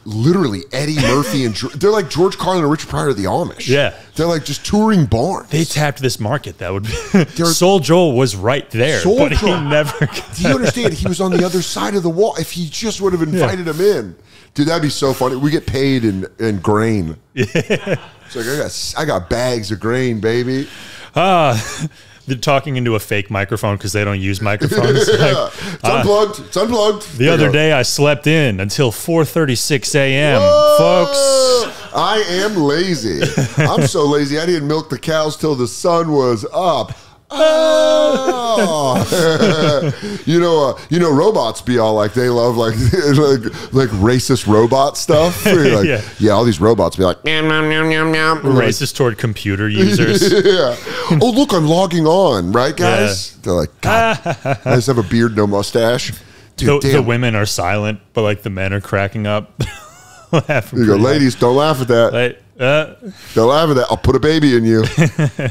literally Eddie Murphy and they're like George Carlin and Richard Pryor of the Amish. Yeah. They're like just touring barns. They tapped this market that would be. Soul Joel was right there, but he never. Do you understand? He was on the other side of the wall. If he just would have invited him in, dude, that'd be so funny. We get paid in grain. Yeah. It's like I got bags of grain, baby. They're talking into a fake microphone because they don't use microphones. Like, it's unplugged. It's unplugged. The other day I slept in until 4:36 a.m. Folks. I am lazy. I'm so lazy. I didn't milk the cows till the sun was up. Oh, you know, robots be all like they love like racist robot stuff. Like, all these robots be like racist toward computer users. Oh, look, I'm logging on, right, guys? They're like, God, I just have a beard, no mustache. Dude, the women are silent, but like the men are cracking up. You go, ladies, don't laugh at that. Don't laugh at that. I'll put a baby in you.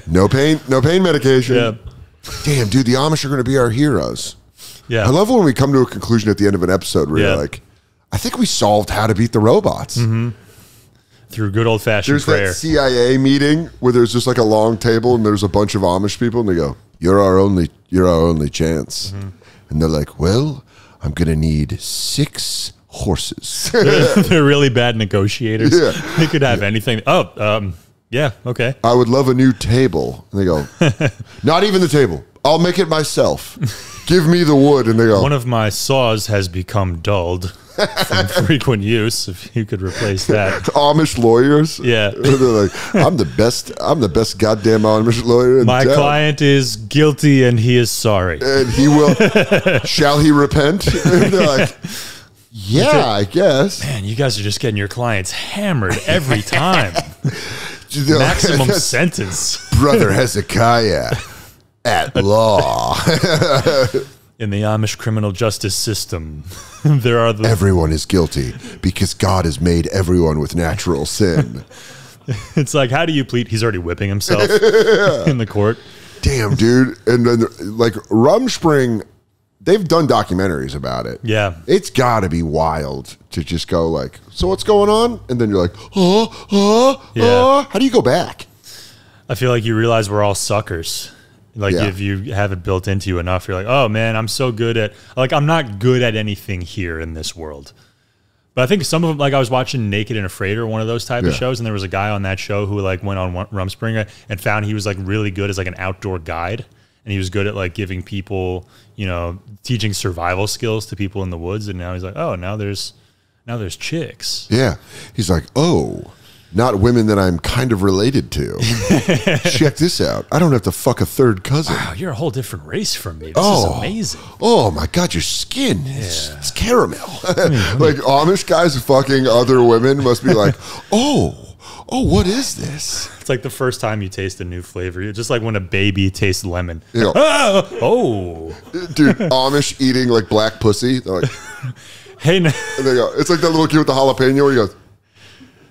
No pain medication. Yeah. Damn, dude, the Amish are going to be our heroes. Yeah. I love when we come to a conclusion at the end of an episode where you're like, I think we solved how to beat the robots. Through good old-fashioned prayer. There's that CIA meeting where there's just like a long table and there's a bunch of Amish people and they go, you're our only chance. And they're like, well, I'm going to need 6 horses. They're really bad negotiators. Yeah. They could have anything. Oh, yeah, okay. I would love a new table. And they go, not even the table. I'll make it myself. Give me the wood. And they go, One of my saws has become dulled from frequent use. If you could replace that. Amish lawyers. Yeah. They're like, I'm the best goddamn Amish lawyer in My town. client is guilty and he is sorry. And he will, shall he repent? And they're like, yeah, I guess. Man, you guys are just getting your clients hammered every time. Maximum sentence. Brother Hezekiah at law. In the Amish criminal justice system, there are the... Everyone is guilty because God has made everyone with natural sin. It's like, how do you plead? He's already whipping himself in the court. Damn, dude. And then, like, Rumspring, they've done documentaries about it. Yeah. It's got to be wild to just go like, so what's going on? And then you're like, Yeah. how do you go back? I feel like you realize we're all suckers. Like, Yeah. if you have it built into you enough, you're like, oh, man, I'm so good at... Like, I'm not good at anything here in this world. But I think some of them... Like, I was watching Naked and Afraid or one of those type of shows, and there was a guy on that show who, like, went on Rumspringa and found he was, like, really good as, like, an outdoor guide. And he was good at, like, giving people, you know, teaching survival skills to people in the woods. And now he's like, oh, now there's chicks. Yeah. He's like, oh, not women that I'm kind of related to. Check this out. I don't have to fuck a third cousin. Wow, you're a whole different race from me. This is amazing. Oh my God, your skin is it's caramel. Like Amish guys fucking other women must be like, oh, what is this? It's like the first time you taste a new flavor. You're just like when a baby tastes lemon. You know, Oh. dude, Amish eating like black pussy. They're like, Hey, and they go, it's like that little kid with the jalapeno where he goes,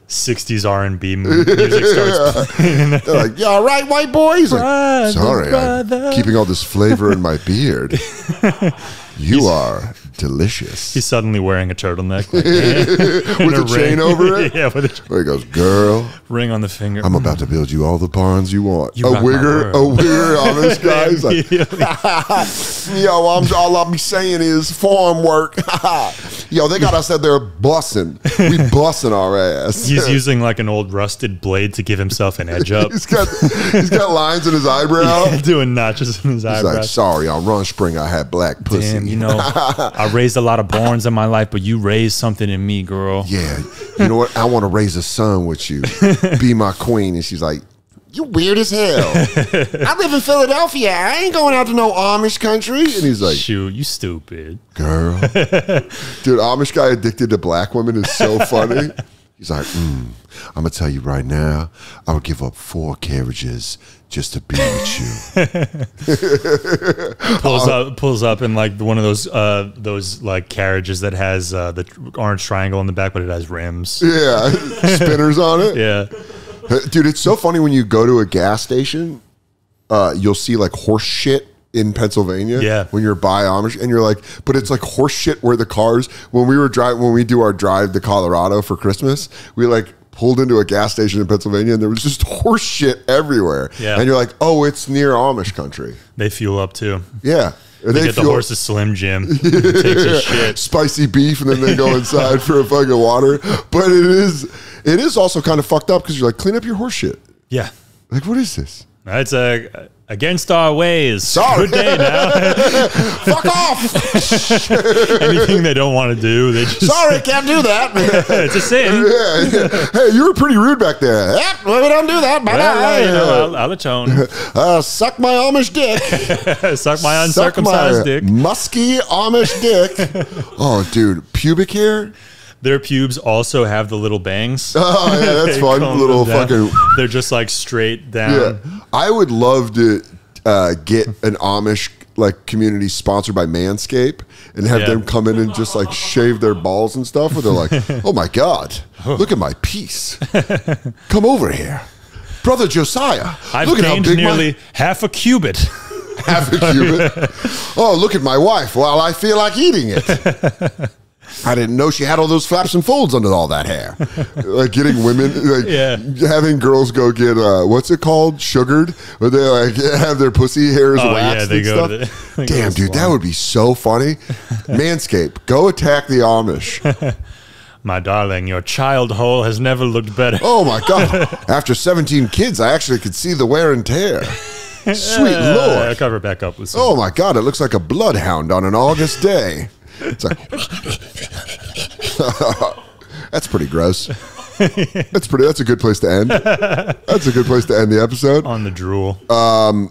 60s R&B music starts playing. they're like, yeah, all right, white boys. Like, Brother, sorry, brother. I'm keeping all this flavor in my beard. You are delicious. He's suddenly wearing a turtleneck. Like, With a chain over it? Yeah, with a Where he goes, girl, ring on the finger. I'm about to build you all the barns you want. You A rock my wigger world. Amish guy. He's like, yo, all I'll be saying is farm work. Yo, they got us out there bussing. We bussing our ass. He's using like an old rusted blade to give himself an edge up. he's got lines in his eyebrow. Doing notches in his He's like, eyebrows. sorry, on Rumspring I had black pussy. Damn, you know, I raised a lot of barns in my life, but you raised something in me, girl. Yeah, you know what? I want to raise a son with you. Be my queen. And she's like, you weird as hell. I live in Philadelphia. I ain't going out to no Amish country. And he's like, Shoot, you stupid. girl. Dude, Amish guy addicted to black women is so funny. He's like, I'm going to tell you right now, I would give up 4 carriages just to be with you. Pulls up in like one of those like carriages that has the orange triangle in the back, but it has rims. Yeah, spinners on it. Yeah. Dude, it's so funny when you go to a gas station, you'll see like horse shit in Pennsylvania. Yeah. When you're by Amish and you're like, but it's like horse shit where the cars, when we do our drive to Colorado for Christmas, we like pulled into a gas station in Pennsylvania and there was just horse shit everywhere. Yeah. And you're like, oh, it's near Amish country. They fuel up too. Yeah. And They get the fuel- horse's Slim Jim. Takes a shit. spicy beef, and then they go inside for a fucking water. But it is also kind of fucked up because you're like, clean up your horse shit. Yeah. Like, what is this? It's against our ways. Sorry. Good day now. Fuck off! Anything they don't want to do, they just... Sorry, can't do that. It's a sin. Yeah. Hey, you were pretty rude back there. Yep, well, we don't do that. Bye Well, you know, I'll atone. Suck my Amish dick. Suck my Suck uncircumcised my dick. musky Amish dick. Oh, dude, pubic hair. Their pubes also have the little bangs. Oh, yeah, that's They fun. comb Little them down. fucking. They're just like straight down. Yeah, I would love to get an Amish like community sponsored by Manscaped and have them come in and just like shave their balls and stuff. Where they're like, "Oh my God, look at my piece! Come over here, brother Josiah. I've look at how gained big nearly half a cubit. half a cubit. Oh, look at my wife. Well, I feel like eating it. I didn't know she had all those flaps and folds under all that hair. Like getting women, like having girls go get, what's it called? Sugared? Where they like have their pussy hairs waxed and stuff. Damn, dude, that would be so funny. Manscaped, go attack the Amish. My darling, your child hole has never looked better. Oh my God. After 17 kids, I actually could see the wear and tear. Sweet Lord. Cover it back up with some. Oh my God, it looks like a bloodhound on an August day. It's like, that's pretty gross. That's a good place to end. That's a good place to end the episode. On the drool.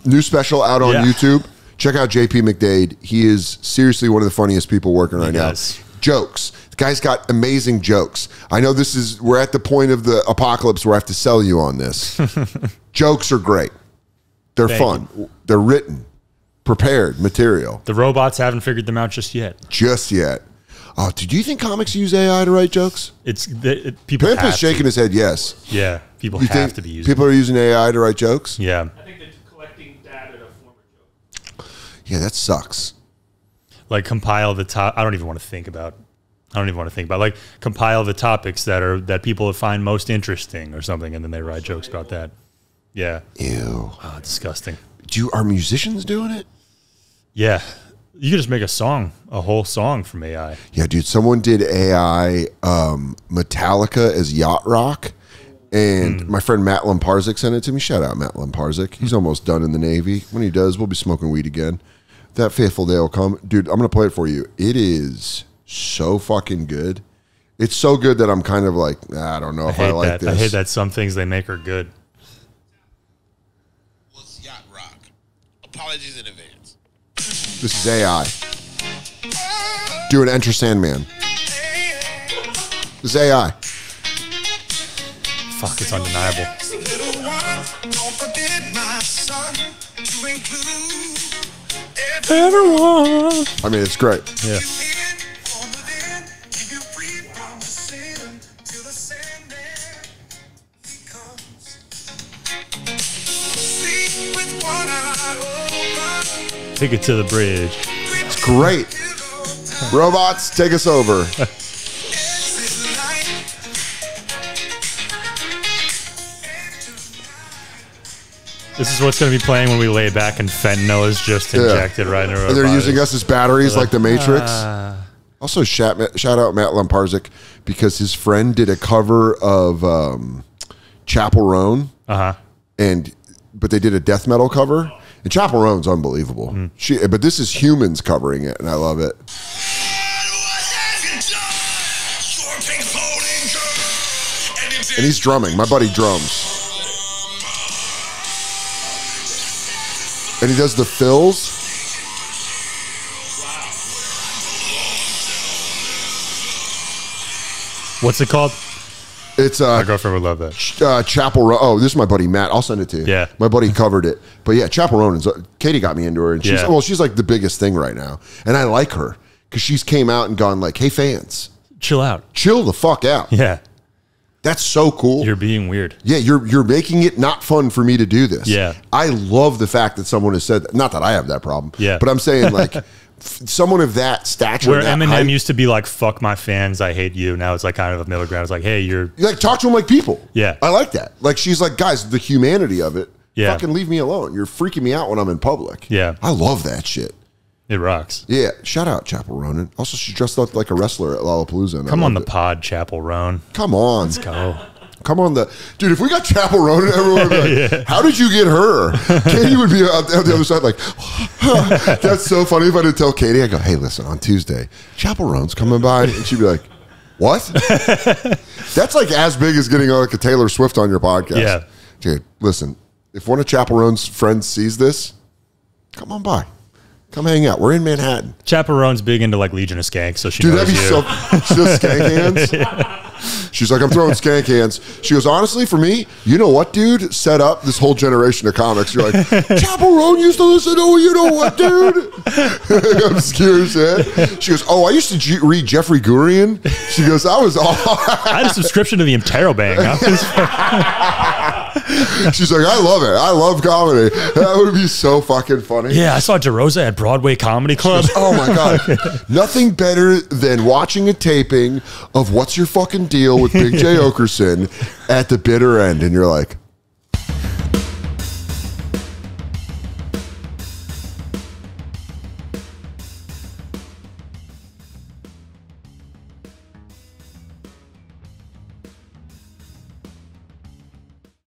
New special out on YouTube. Check out JP McDade. He is seriously one of the funniest people working right now. Jokes. The guy's got amazing jokes. I know we're at the point of the apocalypse where I have to sell you on this. Jokes are great. They're fun. They're written. Prepared material. The robots haven't figured them out just yet. Just yet. Oh, do you think comics use AI to write jokes? People Pampa's shaking his head yes. Yeah, people have to be using people are using AI to write jokes? Yeah. I think they're collecting data to form a joke. Yeah, that sucks. Like compile the top. I don't even want to think about. Like compile the topics that people find most interesting or something, and then they write jokes about that. Yeah. Ew. Oh, disgusting. Are musicians doing it? Yeah. You could just make a whole song from AI. Yeah, dude. Someone did AI Metallica as yacht rock. And my friend Matt Lamparzik sent it to me. Shout out Matt Lamparzik. He's almost done in the Navy. When he does, we'll be smoking weed again. That faithful day will come. Dude, I'm going to play it for you. It is so fucking good. It's so good that I'm kind of like, I don't know if I like this. I hate that some things they make are good. What's yacht rock? Apologies in advance. This is AI. Doing Enter Sandman. This is AI. Fuck, it's undeniable. Everyone. I mean, it's great. Yeah. Take it to the bridge. It's great. Robots, take us over. This is what's going to be playing when we lay back and fentanyl is just injected right in our And they're bodies. using us as batteries like the Matrix. Also, shout out Matt Lamparzik because his friend did a cover of Chapel Roan. But they did a death metal cover. And Chapel Roan's unbelievable. But this is humans covering it, and I love it. And he's drumming. My buddy drums. And he does the fills. What's it called? It's My girlfriend would love that. Chapel Roan. Oh, this is my buddy Matt. I'll send it to you. Yeah. My buddy covered it. But yeah, Chapel Roan is Katie got me into her, and she's like the biggest thing right now. And I like her because she's came out and gone like, hey fans, Chill out. chill the fuck out. Yeah. That's so cool. You're being weird. Yeah, you're making it not fun for me to do this. Yeah. I love the fact that someone has said that. Not that I have that problem. Yeah. But I'm saying like someone of that stature. Where that Eminem height, used to be like, fuck my fans, I hate you. Now it's like kind of a middle ground. It's like, hey, you're... you like talk to them like people. Yeah. I like that. Like she's like, guys, the humanity of it. Yeah. Fucking leave me alone. You're freaking me out when I'm in public. Yeah. I love that shit. It rocks. Yeah. Shout out Chapel Ronan. Also, she dressed up like a wrestler at Lollapalooza. Come on the pod, Chapel Roan. Come on. Let's go. Come on dude, if we got Chapel Ronan, everyone would be like, how did you get her? Katie would be on the other side like, that's so funny. If I didn't tell Katie, I go, hey, listen, on Tuesday, Chapel Roan's coming by. And she'd be like, what? That's like as big as getting like a Taylor Swift on your podcast. Yeah. Dude, listen, if one of Chapel Roan's friends sees this, come on by. Come hang out. We're in Manhattan. Chapel Roan's big into like Legion of Skanks, so she Dude, knows that'd be you. so... She does skank hands? She's like, I'm throwing skank hands. She goes, honestly, for me, you know what, dude? Set up this whole generation of comics. You're like, Chapel Roan used to listen to, you know what, dude? Obscure shit. She goes, oh, I used to read Jeffrey Gurian. She goes, I was all... I had a subscription to the Interrobang. She's like, I love it. I love comedy. That would be so fucking funny. Yeah, I saw DeRosa at Broadway Comedy Club. Oh my God. Nothing better than watching a taping of What's Your Fucking Deal with Big J. Okerson at the bitter end. And you're like,